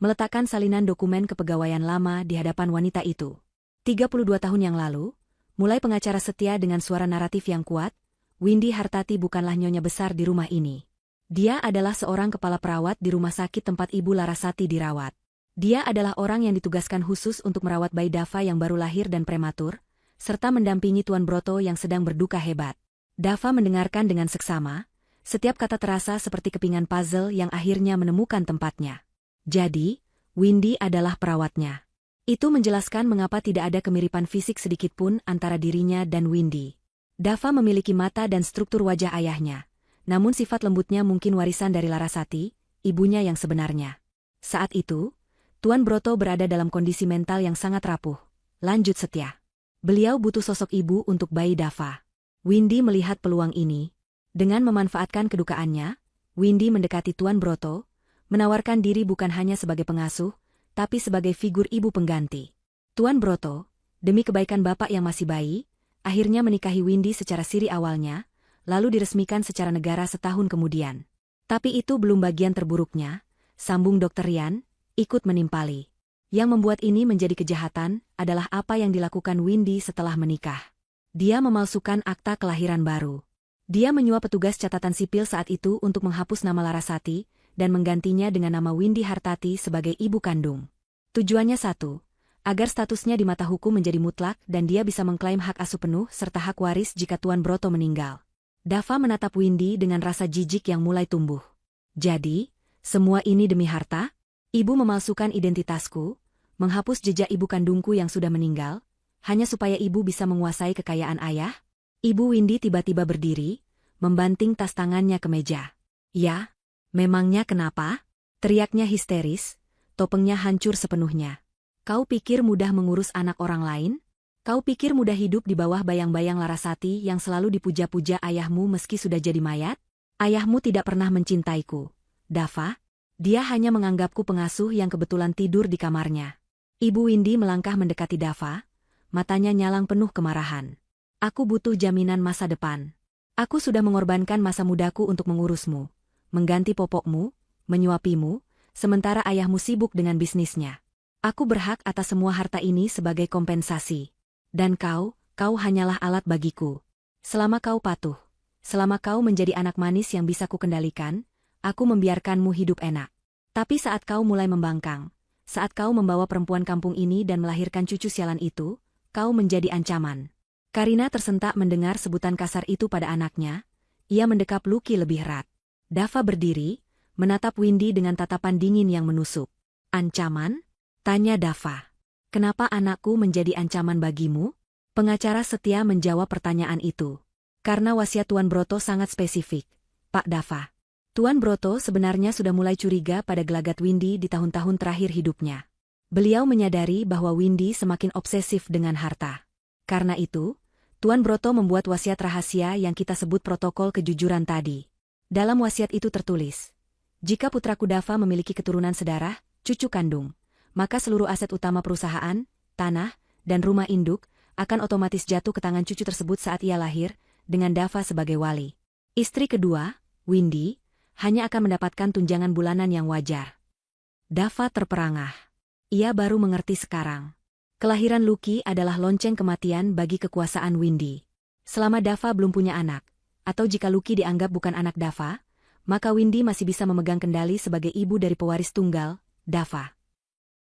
meletakkan salinan dokumen kepegawaian lama di hadapan wanita itu. 32 tahun yang lalu, mulai pengacara setia dengan suara naratif yang kuat, Windy Hartati bukanlah nyonya besar di rumah ini. Dia adalah seorang kepala perawat di rumah sakit tempat Ibu Larasati dirawat. Dia adalah orang yang ditugaskan khusus untuk merawat bayi Dava yang baru lahir dan prematur, serta mendampingi Tuan Broto yang sedang berduka hebat. Dava mendengarkan dengan seksama, setiap kata terasa seperti kepingan puzzle yang akhirnya menemukan tempatnya. Jadi, Windy adalah perawatnya. Itu menjelaskan mengapa tidak ada kemiripan fisik sedikitpun antara dirinya dan Windy. Dava memiliki mata dan struktur wajah ayahnya, namun sifat lembutnya mungkin warisan dari Larasati, ibunya yang sebenarnya. Saat itu, Tuan Broto berada dalam kondisi mental yang sangat rapuh. Lanjut setia. Beliau butuh sosok ibu untuk bayi Dava. Windy melihat peluang ini. Dengan memanfaatkan kedukaannya, Windy mendekati Tuan Broto, menawarkan diri bukan hanya sebagai pengasuh, tapi sebagai figur ibu pengganti. Tuan Broto, demi kebaikan bapak yang masih bayi, akhirnya menikahi Windy secara siri awalnya, lalu diresmikan secara negara setahun kemudian. Tapi itu belum bagian terburuknya, sambung Dr. Rian, ikut menimpali. Yang membuat ini menjadi kejahatan adalah apa yang dilakukan Windy setelah menikah. Dia memalsukan akta kelahiran baru. Dia menyuap petugas catatan sipil saat itu untuk menghapus nama Larasati dan menggantinya dengan nama Windy Hartati sebagai ibu kandung. Tujuannya satu, agar statusnya di mata hukum menjadi mutlak dan dia bisa mengklaim hak asuh penuh serta hak waris jika Tuan Broto meninggal. Dava menatap Windy dengan rasa jijik yang mulai tumbuh. Jadi, semua ini demi harta? Ibu memalsukan identitasku, menghapus jejak ibu kandungku yang sudah meninggal, hanya supaya ibu bisa menguasai kekayaan ayah? Ibu Windy tiba-tiba berdiri, membanting tas tangannya ke meja. Ya, memangnya kenapa? Teriaknya histeris, topengnya hancur sepenuhnya. Kau pikir mudah mengurus anak orang lain? Kau pikir mudah hidup di bawah bayang-bayang Larasati yang selalu dipuja-puja ayahmu meski sudah jadi mayat? Ayahmu tidak pernah mencintaiku, Dava. Dia hanya menganggapku pengasuh yang kebetulan tidur di kamarnya. Ibu Windy melangkah mendekati Dava, matanya nyalang penuh kemarahan. Aku butuh jaminan masa depan. Aku sudah mengorbankan masa mudaku untuk mengurusmu, mengganti popokmu, menyuapimu, sementara ayahmu sibuk dengan bisnisnya. Aku berhak atas semua harta ini sebagai kompensasi. Dan kau hanyalah alat bagiku. Selama kau patuh, selama kau menjadi anak manis yang bisa kukendalikan, aku membiarkanmu hidup enak. Tapi saat kau mulai membangkang, saat kau membawa perempuan kampung ini dan melahirkan cucu sialan itu, kau menjadi ancaman. Karina tersentak mendengar sebutan kasar itu pada anaknya. Ia mendekap Lucky lebih erat. Dava berdiri, menatap Windy dengan tatapan dingin yang menusuk. Ancaman? Tanya Dava. Kenapa anakku menjadi ancaman bagimu? Pengacara setia menjawab pertanyaan itu. Karena wasiat Tuan Broto sangat spesifik, Pak Dava. Tuan Broto sebenarnya sudah mulai curiga pada gelagat Windy di tahun-tahun terakhir hidupnya. Beliau menyadari bahwa Windy semakin obsesif dengan harta. Karena itu, Tuan Broto membuat wasiat rahasia yang kita sebut protokol kejujuran tadi. Dalam wasiat itu tertulis, jika putraku Dava memiliki keturunan sedarah, cucu kandung, maka seluruh aset utama perusahaan, tanah, dan rumah induk akan otomatis jatuh ke tangan cucu tersebut saat ia lahir, dengan Dava sebagai wali. Istri kedua, Windy, hanya akan mendapatkan tunjangan bulanan yang wajar. Dava terperangah. Ia baru mengerti sekarang. Kelahiran Lucky adalah lonceng kematian bagi kekuasaan Windy. Selama Dava belum punya anak, atau jika Lucky dianggap bukan anak Dava, maka Windy masih bisa memegang kendali sebagai ibu dari pewaris tunggal, Dava.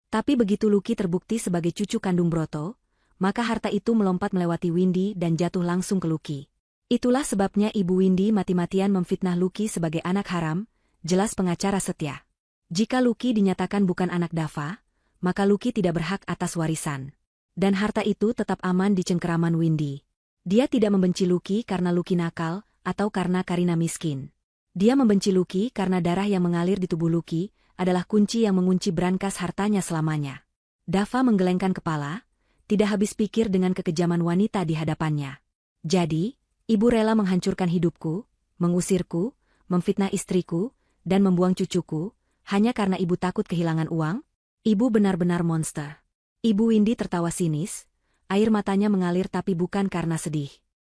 Tapi begitu Lucky terbukti sebagai cucu kandung Broto, maka harta itu melompat melewati Windy dan jatuh langsung ke Lucky. Itulah sebabnya ibu Windy mati-matian memfitnah Lucky sebagai anak haram, jelas pengacara setia. Jika Lucky dinyatakan bukan anak Dava, maka Lucky tidak berhak atas warisan. Dan harta itu tetap aman di cengkeraman Windy. Dia tidak membenci Lucky karena Lucky nakal, atau karena Karina miskin. Dia membenci Lucky karena darah yang mengalir di tubuh Lucky adalah kunci yang mengunci brankas hartanya selamanya. Dava menggelengkan kepala, tidak habis pikir dengan kekejaman wanita di hadapannya. Jadi, ibu rela menghancurkan hidupku, mengusirku, memfitnah istriku, dan membuang cucuku, hanya karena ibu takut kehilangan uang? Ibu benar-benar monster. Ibu Windy tertawa sinis, air matanya mengalir tapi bukan karena sedih.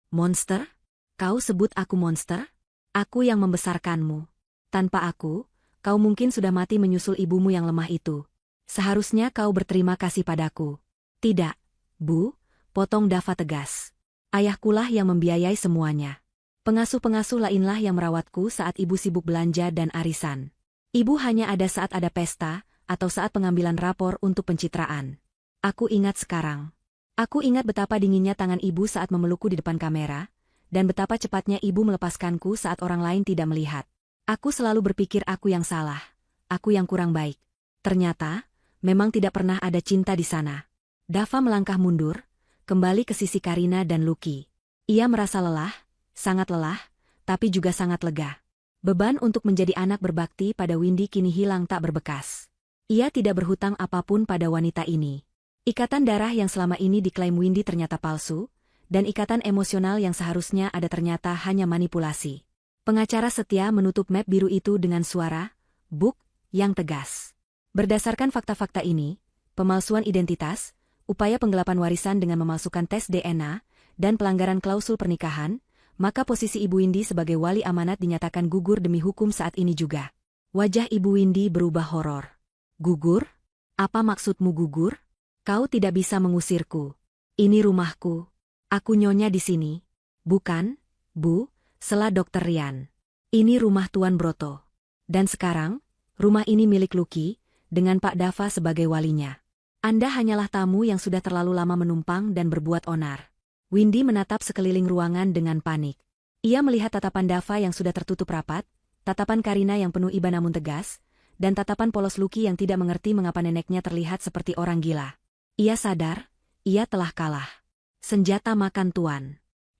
Monster? Kau sebut aku monster? Aku yang membesarkanmu. Tanpa aku, kau mungkin sudah mati menyusul ibumu yang lemah itu. Seharusnya kau berterima kasih padaku. Tidak, Bu, potong Dava tegas. Ayahkulah yang membiayai semuanya. Pengasuh-pengasuh lainlah yang merawatku saat ibu sibuk belanja dan arisan. Ibu hanya ada saat ada pesta, atau saat pengambilan rapor untuk pencitraan. Aku ingat sekarang. Aku ingat betapa dinginnya tangan ibu saat memelukku di depan kamera, dan betapa cepatnya ibu melepaskanku saat orang lain tidak melihat. Aku selalu berpikir aku yang salah, aku yang kurang baik. Ternyata, memang tidak pernah ada cinta di sana. Dava melangkah mundur, kembali ke sisi Karina dan Lucky. Ia merasa lelah, sangat lelah, tapi juga sangat lega. Beban untuk menjadi anak berbakti pada Windy kini hilang tak berbekas. Ia tidak berhutang apapun pada wanita ini. Ikatan darah yang selama ini diklaim Windy ternyata palsu, dan ikatan emosional yang seharusnya ada ternyata hanya manipulasi. Pengacara setia menutup map biru itu dengan suara, "Buk," yang tegas. Berdasarkan fakta-fakta ini, pemalsuan identitas, upaya penggelapan warisan dengan memalsukan tes DNA, dan pelanggaran klausul pernikahan, maka posisi Ibu Windy sebagai wali amanat dinyatakan gugur demi hukum saat ini juga. Wajah Ibu Windy berubah horor. Gugur? Apa maksudmu gugur? Kau tidak bisa mengusirku. Ini rumahku. Aku nyonya di sini. Bukan, Bu, sela Dr. Rian. Ini rumah Tuan Broto. Dan sekarang, rumah ini milik Lucky, dengan Pak Dava sebagai walinya. Anda hanyalah tamu yang sudah terlalu lama menumpang dan berbuat onar. Windy menatap sekeliling ruangan dengan panik. Ia melihat tatapan Dava yang sudah tertutup rapat, tatapan Karina yang penuh iba namun tegas, dan tatapan polos Lucky yang tidak mengerti mengapa neneknya terlihat seperti orang gila. Ia sadar, ia telah kalah. Senjata makan tuan.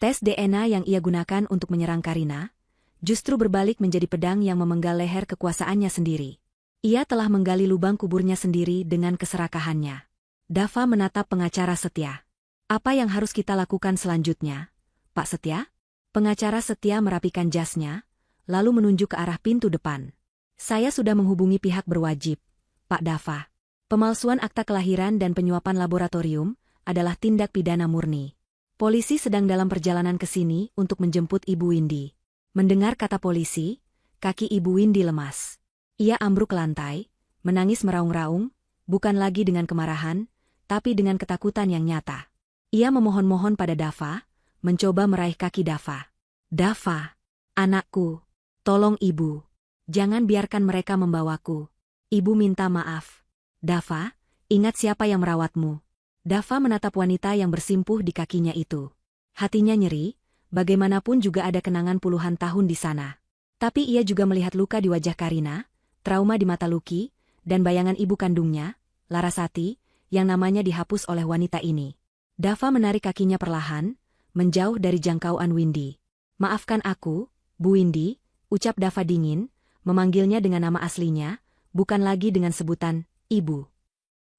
Tes DNA yang ia gunakan untuk menyerang Karina, justru berbalik menjadi pedang yang memenggal leher kekuasaannya sendiri. Ia telah menggali lubang kuburnya sendiri dengan keserakahannya. Dava menatap pengacara setia. Apa yang harus kita lakukan selanjutnya, Pak Setia? Pengacara setia merapikan jasnya, lalu menunjuk ke arah pintu depan. Saya sudah menghubungi pihak berwajib, Pak Dava. Pemalsuan akta kelahiran dan penyuapan laboratorium adalah tindak pidana murni. Polisi sedang dalam perjalanan ke sini untuk menjemput Ibu Windy. Mendengar kata polisi, kaki Ibu Windy lemas. Ia ambruk ke lantai, menangis meraung-raung, bukan lagi dengan kemarahan, tapi dengan ketakutan yang nyata. Ia memohon-mohon pada Dava, mencoba meraih kaki Dava. Dava, anakku, tolong ibu. Jangan biarkan mereka membawaku. Ibu minta maaf. Dava, ingat siapa yang merawatmu. Dava menatap wanita yang bersimpuh di kakinya itu. Hatinya nyeri, bagaimanapun juga ada kenangan puluhan tahun di sana. Tapi ia juga melihat luka di wajah Karina, trauma di mata Lucky, dan bayangan ibu kandungnya, Larasati, yang namanya dihapus oleh wanita ini. Dava menarik kakinya perlahan, menjauh dari jangkauan Windy. Maafkan aku, Bu Windy, ucap Dava dingin, memanggilnya dengan nama aslinya, bukan lagi dengan sebutan Ibu.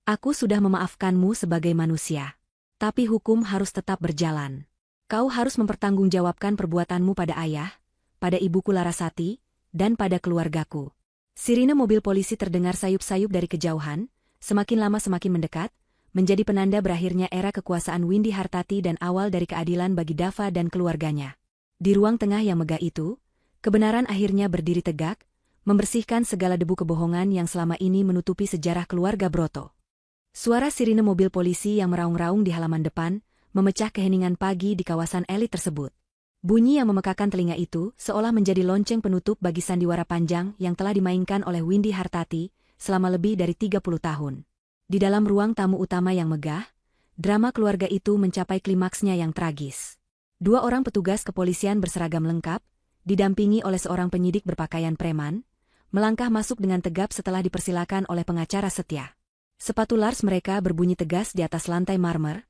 Aku sudah memaafkanmu sebagai manusia. Tapi hukum harus tetap berjalan. Kau harus mempertanggungjawabkan perbuatanmu pada ayah, pada ibuku Larasati, dan pada keluargaku. Sirine mobil polisi terdengar sayup-sayup dari kejauhan, semakin lama semakin mendekat, menjadi penanda berakhirnya era kekuasaan Windy Hartati dan awal dari keadilan bagi Dava dan keluarganya. Di ruang tengah yang megah itu, kebenaran akhirnya berdiri tegak, membersihkan segala debu kebohongan yang selama ini menutupi sejarah keluarga Broto. Suara sirine mobil polisi yang meraung-raung di halaman depan, memecah keheningan pagi di kawasan elit tersebut. Bunyi yang memekakan telinga itu seolah menjadi lonceng penutup bagi sandiwara panjang yang telah dimainkan oleh Windy Hartati selama lebih dari 30 tahun. Di dalam ruang tamu utama yang megah, drama keluarga itu mencapai klimaksnya yang tragis. Dua orang petugas kepolisian berseragam lengkap, didampingi oleh seorang penyidik berpakaian preman, melangkah masuk dengan tegap setelah dipersilakan oleh pengacara Setia. Sepatu Lars mereka berbunyi tegas di atas lantai marmer,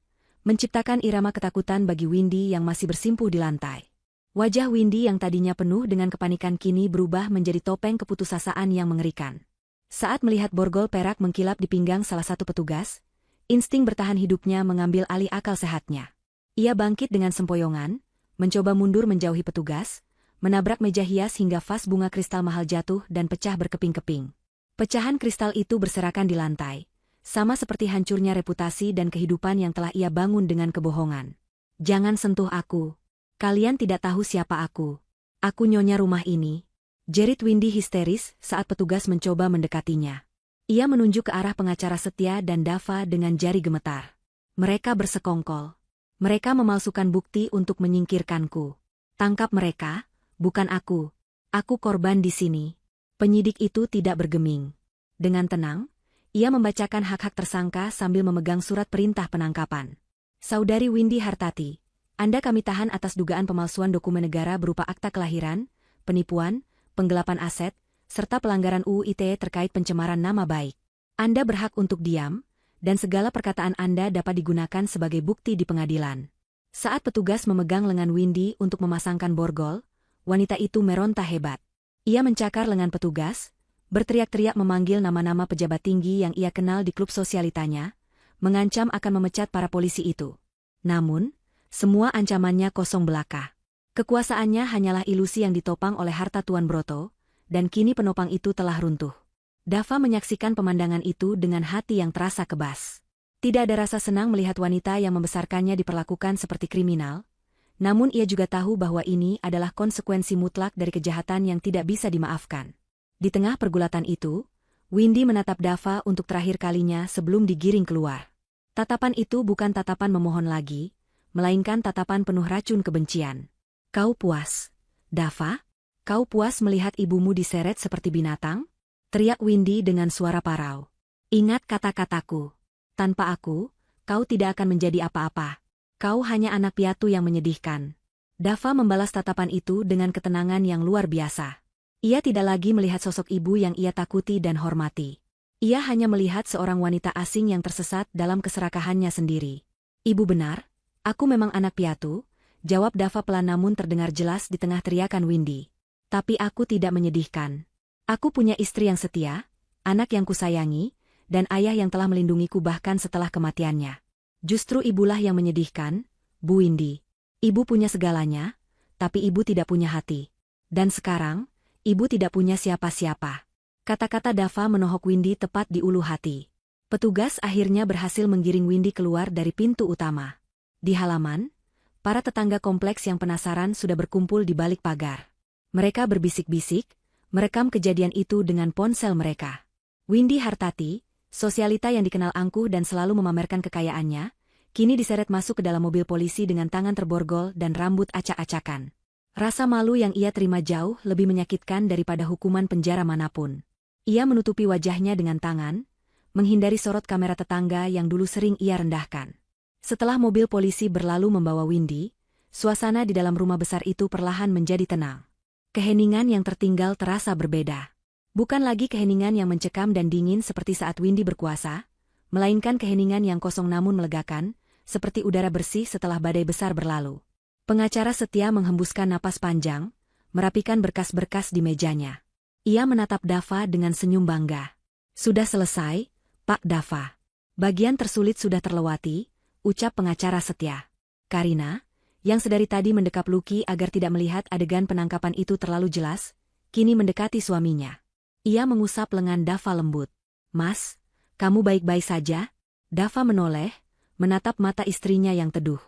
menciptakan irama ketakutan bagi Windy yang masih bersimpuh di lantai. Wajah Windy yang tadinya penuh dengan kepanikan kini berubah menjadi topeng keputusasaan yang mengerikan. Saat melihat borgol perak mengkilap di pinggang salah satu petugas, insting bertahan hidupnya mengambil alih akal sehatnya. Ia bangkit dengan sempoyongan, mencoba mundur menjauhi petugas, menabrak meja hias hingga vas bunga kristal mahal jatuh dan pecah berkeping-keping. Pecahan kristal itu berserakan di lantai, sama seperti hancurnya reputasi dan kehidupan yang telah ia bangun dengan kebohongan. "Jangan sentuh aku. Kalian tidak tahu siapa aku. Aku nyonya rumah ini," jerit Windy histeris saat petugas mencoba mendekatinya. Ia menunjuk ke arah pengacara Setia dan Dava dengan jari gemetar. Mereka bersekongkol. Mereka memalsukan bukti untuk menyingkirkanku. "Tangkap mereka, bukan aku. Aku korban di sini." Penyidik itu tidak bergeming. Dengan tenang, ia membacakan hak-hak tersangka sambil memegang surat perintah penangkapan. "Saudari Windy Hartati, Anda kami tahan atas dugaan pemalsuan dokumen negara berupa akta kelahiran, penipuan, penggelapan aset, serta pelanggaran UU ITE terkait pencemaran nama baik. Anda berhak untuk diam, dan segala perkataan Anda dapat digunakan sebagai bukti di pengadilan." Saat petugas memegang lengan Windy untuk memasangkan borgol, wanita itu meronta hebat. Ia mencakar lengan petugas, berteriak-teriak memanggil nama-nama pejabat tinggi yang ia kenal di klub sosialitanya, mengancam akan memecat para polisi itu. Namun, semua ancamannya kosong belaka. Kekuasaannya hanyalah ilusi yang ditopang oleh harta Tuan Broto, dan kini penopang itu telah runtuh. Dava menyaksikan pemandangan itu dengan hati yang terasa kebas. Tidak ada rasa senang melihat wanita yang membesarkannya diperlakukan seperti kriminal, namun ia juga tahu bahwa ini adalah konsekuensi mutlak dari kejahatan yang tidak bisa dimaafkan. Di tengah pergulatan itu, Windy menatap Dava untuk terakhir kalinya sebelum digiring keluar. Tatapan itu bukan tatapan memohon lagi, melainkan tatapan penuh racun kebencian. "Kau puas, Dava? Kau puas melihat ibumu diseret seperti binatang?" teriak Windy dengan suara parau. "Ingat kata-kataku. Tanpa aku, kau tidak akan menjadi apa-apa. Kau hanya anak piatu yang menyedihkan." Dava membalas tatapan itu dengan ketenangan yang luar biasa. Ia tidak lagi melihat sosok ibu yang ia takuti dan hormati. Ia hanya melihat seorang wanita asing yang tersesat dalam keserakahannya sendiri. "Ibu benar, aku memang anak piatu," jawab Dava pelan namun terdengar jelas di tengah teriakan Windy. "Tapi aku tidak menyedihkan. Aku punya istri yang setia, anak yang kusayangi, dan ayah yang telah melindungiku bahkan setelah kematiannya. Justru ibulah yang menyedihkan, Bu Windy. Ibu punya segalanya, tapi ibu tidak punya hati. Dan sekarang, ibu tidak punya siapa-siapa." Kata-kata Dava menohok Windy tepat di ulu hati. Petugas akhirnya berhasil menggiring Windy keluar dari pintu utama. Di halaman, para tetangga kompleks yang penasaran sudah berkumpul di balik pagar. Mereka berbisik-bisik, merekam kejadian itu dengan ponsel mereka. Windy Hartati, sosialita yang dikenal angkuh dan selalu memamerkan kekayaannya, kini diseret masuk ke dalam mobil polisi dengan tangan terborgol dan rambut acak-acakan. Rasa malu yang ia terima jauh lebih menyakitkan daripada hukuman penjara manapun. Ia menutupi wajahnya dengan tangan, menghindari sorot kamera tetangga yang dulu sering ia rendahkan. Setelah mobil polisi berlalu membawa Windy, suasana di dalam rumah besar itu perlahan menjadi tenang. Keheningan yang tertinggal terasa berbeda. Bukan lagi keheningan yang mencekam dan dingin seperti saat Windy berkuasa, melainkan keheningan yang kosong namun melegakan, seperti udara bersih setelah badai besar berlalu. Pengacara Setia menghembuskan napas panjang, merapikan berkas-berkas di mejanya. Ia menatap Dava dengan senyum bangga. "Sudah selesai, Pak Dava. Bagian tersulit sudah terlewati," ucap pengacara Setia. Karina, yang sedari tadi mendekap Lucky agar tidak melihat adegan penangkapan itu terlalu jelas, kini mendekati suaminya. Ia mengusap lengan Dava lembut. "Mas, kamu baik-baik saja?" Dava menoleh, menatap mata istrinya yang teduh.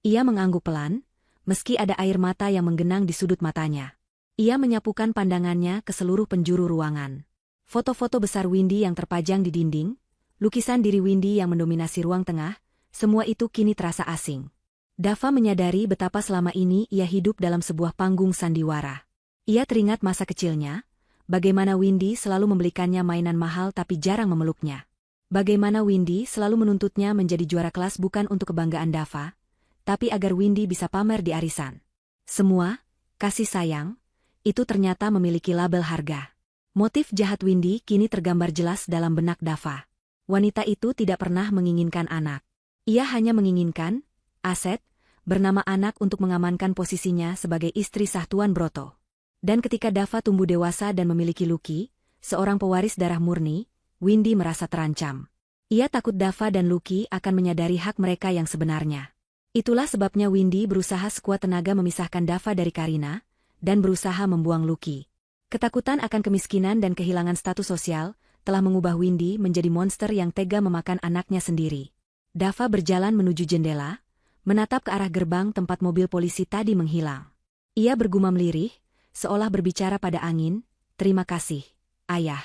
Ia mengangguk pelan, meski ada air mata yang menggenang di sudut matanya. Ia menyapukan pandangannya ke seluruh penjuru ruangan. Foto-foto besar Windy yang terpajang di dinding, lukisan diri Windy yang mendominasi ruang tengah, semua itu kini terasa asing. Dava menyadari betapa selama ini ia hidup dalam sebuah panggung sandiwara. Ia teringat masa kecilnya, bagaimana Windy selalu membelikannya mainan mahal tapi jarang memeluknya. Bagaimana Windy selalu menuntutnya menjadi juara kelas bukan untuk kebanggaan Dava, tapi agar Windy bisa pamer di arisan. Semua, kasih sayang, itu ternyata memiliki label harga. Motif jahat Windy kini tergambar jelas dalam benak Dava. Wanita itu tidak pernah menginginkan anak. Ia hanya menginginkan aset, bernama anak untuk mengamankan posisinya sebagai istri sah Tuan Broto. Dan ketika Dava tumbuh dewasa dan memiliki Lucky, seorang pewaris darah murni, Windy merasa terancam. Ia takut Dava dan Lucky akan menyadari hak mereka yang sebenarnya. Itulah sebabnya Windy berusaha sekuat tenaga memisahkan Dava dari Karina, dan berusaha membuang Lucky. Ketakutan akan kemiskinan dan kehilangan status sosial telah mengubah Windy menjadi monster yang tega memakan anaknya sendiri. Dava berjalan menuju jendela, menatap ke arah gerbang tempat mobil polisi tadi menghilang. Ia bergumam lirih, seolah berbicara pada angin, "Terima kasih, Ayah.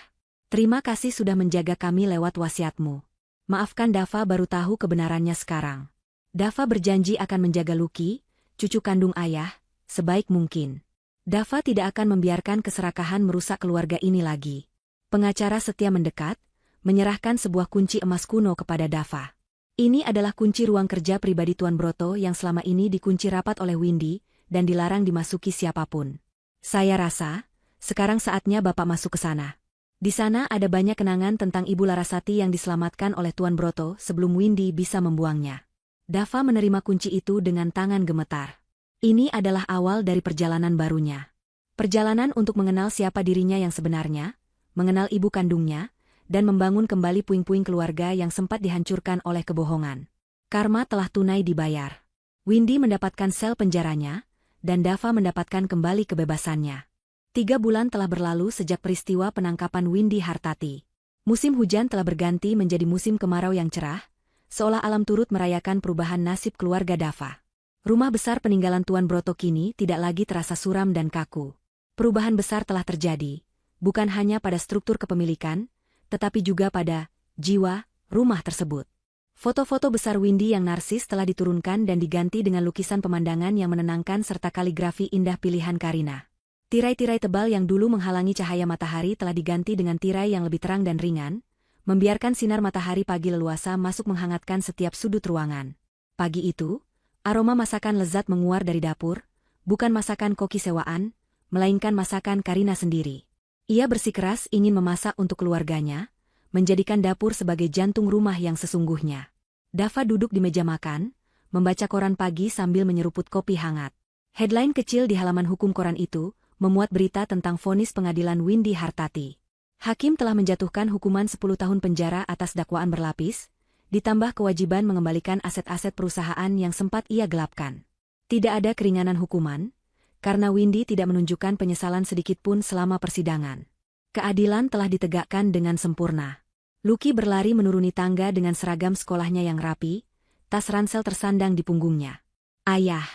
Terima kasih sudah menjaga kami lewat wasiatmu. Maafkan Dava baru tahu kebenarannya sekarang." Dava berjanji akan menjaga Lucky, cucu kandung ayah, sebaik mungkin. Dava tidak akan membiarkan keserakahan merusak keluarga ini lagi. Pengacara setia mendekat, menyerahkan sebuah kunci emas kuno kepada Dava. Ini adalah kunci ruang kerja pribadi Tuan Broto yang selama ini dikunci rapat oleh Windy dan dilarang dimasuki siapapun. Saya rasa, sekarang saatnya Bapak masuk ke sana. Di sana ada banyak kenangan tentang Ibu Larasati yang diselamatkan oleh Tuan Broto sebelum Windy bisa membuangnya. Dava menerima kunci itu dengan tangan gemetar. Ini adalah awal dari perjalanan barunya. Perjalanan untuk mengenal siapa dirinya yang sebenarnya, mengenal ibu kandungnya, dan membangun kembali puing-puing keluarga yang sempat dihancurkan oleh kebohongan. Karma telah tunai dibayar. Windy mendapatkan sel penjaranya, dan Dava mendapatkan kembali kebebasannya. 3 bulan telah berlalu sejak peristiwa penangkapan Windy Hartati. Musim hujan telah berganti menjadi musim kemarau yang cerah, seolah alam turut merayakan perubahan nasib keluarga Dava. Rumah besar peninggalan Tuan Broto kini tidak lagi terasa suram dan kaku. Perubahan besar telah terjadi, bukan hanya pada struktur kepemilikan, tetapi juga pada jiwa rumah tersebut. Foto-foto besar Windy yang narsis telah diturunkan dan diganti dengan lukisan pemandangan yang menenangkan serta kaligrafi indah pilihan Karina. Tirai-tirai tebal yang dulu menghalangi cahaya matahari telah diganti dengan tirai yang lebih terang dan ringan, membiarkan sinar matahari pagi leluasa masuk menghangatkan setiap sudut ruangan. Pagi itu, aroma masakan lezat menguar dari dapur, bukan masakan koki sewaan, melainkan masakan Karina sendiri. Ia bersikeras ingin memasak untuk keluarganya, menjadikan dapur sebagai jantung rumah yang sesungguhnya. Dava duduk di meja makan, membaca koran pagi sambil menyeruput kopi hangat. Headline kecil di halaman hukum koran itu memuat berita tentang vonis pengadilan Windy Hartati. Hakim telah menjatuhkan hukuman 10 tahun penjara atas dakwaan berlapis, ditambah kewajiban mengembalikan aset-aset perusahaan yang sempat ia gelapkan. Tidak ada keringanan hukuman, karena Windy tidak menunjukkan penyesalan sedikitpun selama persidangan. Keadilan telah ditegakkan dengan sempurna. Lucky berlari menuruni tangga dengan seragam sekolahnya yang rapi, tas ransel tersandang di punggungnya. "Ayah,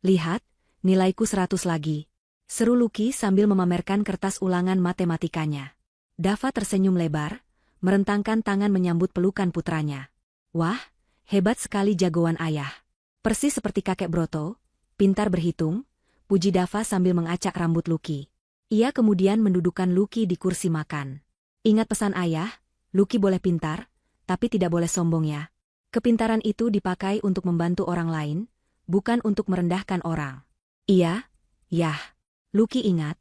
lihat, nilaiku 100 lagi," seru Lucky sambil memamerkan kertas ulangan matematikanya. Dava tersenyum lebar, merentangkan tangan menyambut pelukan putranya. "Wah, hebat sekali jagoan ayah. Persis seperti kakek Broto, pintar berhitung," puji Dava sambil mengacak rambut Lucky. Ia kemudian mendudukkan Lucky di kursi makan. "Ingat pesan ayah, Lucky boleh pintar, tapi tidak boleh sombong ya. Kepintaran itu dipakai untuk membantu orang lain, bukan untuk merendahkan orang." "Iya, yah." Lucky ingat,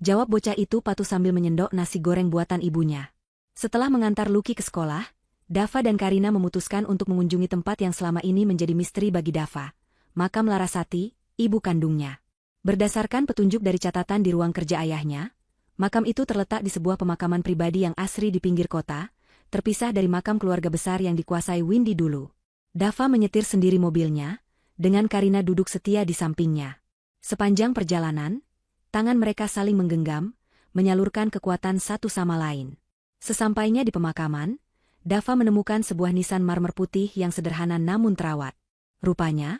jawab bocah itu patuh sambil menyendok nasi goreng buatan ibunya. Setelah mengantar Lucky ke sekolah, Dava dan Karina memutuskan untuk mengunjungi tempat yang selama ini menjadi misteri bagi Dava, makam Larasati, ibu kandungnya. Berdasarkan petunjuk dari catatan di ruang kerja ayahnya, makam itu terletak di sebuah pemakaman pribadi yang asri di pinggir kota, terpisah dari makam keluarga besar yang dikuasai Windy dulu. Dava menyetir sendiri mobilnya, dengan Karina duduk setia di sampingnya. Sepanjang perjalanan, tangan mereka saling menggenggam, menyalurkan kekuatan satu sama lain. Sesampainya di pemakaman, Dava menemukan sebuah nisan marmer putih yang sederhana namun terawat. Rupanya,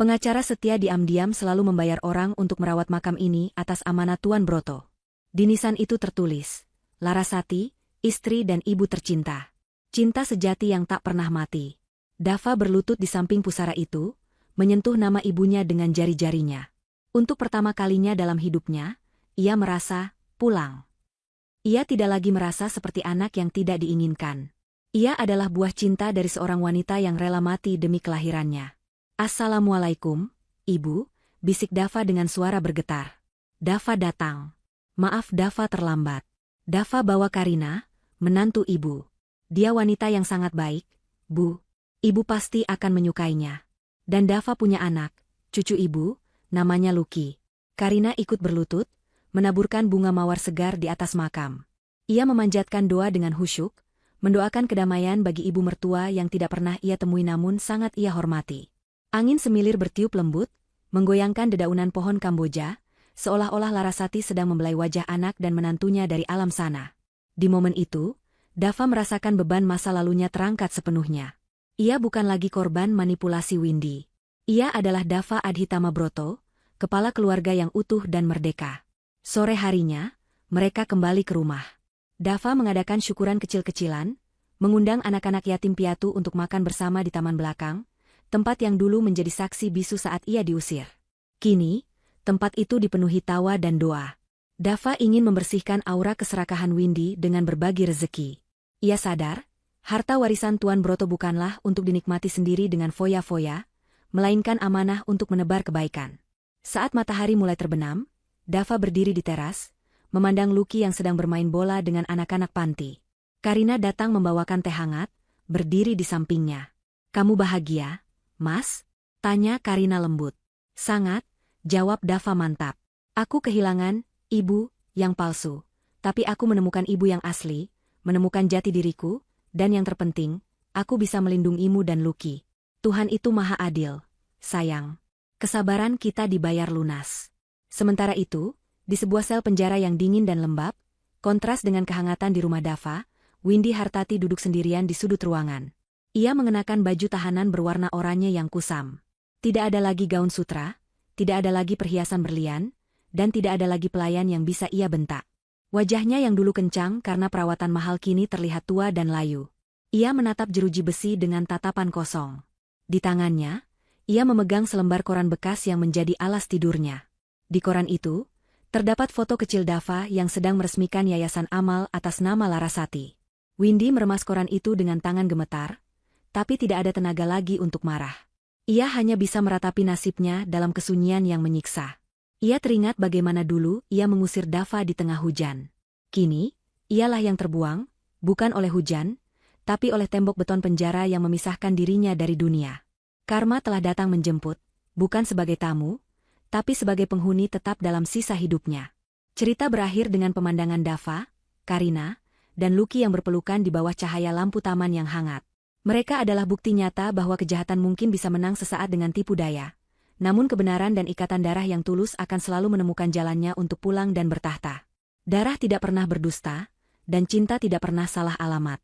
pengacara setia diam-diam selalu membayar orang untuk merawat makam ini atas amanat Tuan Broto. Di nisan itu tertulis, "Larasati, istri dan ibu tercinta. Cinta sejati yang tak pernah mati." Dava berlutut di samping pusara itu, menyentuh nama ibunya dengan jari-jarinya. Untuk pertama kalinya dalam hidupnya, ia merasa pulang. Ia tidak lagi merasa seperti anak yang tidak diinginkan. Ia adalah buah cinta dari seorang wanita yang rela mati demi kelahirannya. "Assalamualaikum, Ibu," bisik Dava dengan suara bergetar. Dava datang. "Maaf Dava terlambat." Dava bawa Karina, menantu ibu. "Dia wanita yang sangat baik, Bu. Ibu pasti akan menyukainya. Dan Dava punya anak, cucu ibu, namanya Lucky." Karina ikut berlutut, menaburkan bunga mawar segar di atas makam. Ia memanjatkan doa dengan khusyuk, mendoakan kedamaian bagi ibu mertua yang tidak pernah ia temui namun sangat ia hormati. Angin semilir bertiup lembut, menggoyangkan dedaunan pohon Kamboja, seolah-olah Larasati sedang membelai wajah anak dan menantunya dari alam sana. Di momen itu, Dava merasakan beban masa lalunya terangkat sepenuhnya. Ia bukan lagi korban manipulasi Windy. Ia adalah Dava Adhitama Broto, kepala keluarga yang utuh dan merdeka. Sore harinya, mereka kembali ke rumah. Dava mengadakan syukuran kecil-kecilan, mengundang anak-anak yatim piatu untuk makan bersama di taman belakang, tempat yang dulu menjadi saksi bisu saat ia diusir. Kini, tempat itu dipenuhi tawa dan doa. Dava ingin membersihkan aura keserakahan Windy dengan berbagi rezeki. Ia sadar, harta warisan Tuan Broto bukanlah untuk dinikmati sendiri dengan foya-foya, melainkan amanah untuk menebar kebaikan. Saat matahari mulai terbenam, Dava berdiri di teras, memandang Lucky yang sedang bermain bola dengan anak-anak panti. Karina datang membawakan teh hangat, berdiri di sampingnya. "Kamu bahagia, Mas?" tanya Karina lembut. "Sangat," jawab Dava mantap. "Aku kehilangan ibu yang palsu, tapi aku menemukan ibu yang asli, menemukan jati diriku, dan yang terpenting, aku bisa melindungimu dan Lucky. Tuhan itu maha adil, sayang. Kesabaran kita dibayar lunas." Sementara itu, di sebuah sel penjara yang dingin dan lembab, kontras dengan kehangatan di rumah Dava, Windy Hartati duduk sendirian di sudut ruangan. Ia mengenakan baju tahanan berwarna oranye yang kusam. Tidak ada lagi gaun sutra, tidak ada lagi perhiasan berlian, dan tidak ada lagi pelayan yang bisa ia bentak. Wajahnya yang dulu kencang karena perawatan mahal kini terlihat tua dan layu. Ia menatap jeruji besi dengan tatapan kosong. Di tangannya, ia memegang selembar koran bekas yang menjadi alas tidurnya. Di koran itu, terdapat foto kecil Dava yang sedang meresmikan yayasan amal atas nama Larasati. Windy meremas koran itu dengan tangan gemetar, tapi tidak ada tenaga lagi untuk marah. Ia hanya bisa meratapi nasibnya dalam kesunyian yang menyiksa. Ia teringat bagaimana dulu ia mengusir Dava di tengah hujan. Kini, ialah yang terbuang, bukan oleh hujan, tapi oleh tembok beton penjara yang memisahkan dirinya dari dunia. Karma telah datang menjemput, bukan sebagai tamu, tapi sebagai penghuni tetap dalam sisa hidupnya. Cerita berakhir dengan pemandangan Dava, Karina, dan Lucky yang berpelukan di bawah cahaya lampu taman yang hangat. Mereka adalah bukti nyata bahwa kejahatan mungkin bisa menang sesaat dengan tipu daya. Namun kebenaran dan ikatan darah yang tulus akan selalu menemukan jalannya untuk pulang dan bertahta. Darah tidak pernah berdusta, dan cinta tidak pernah salah alamat.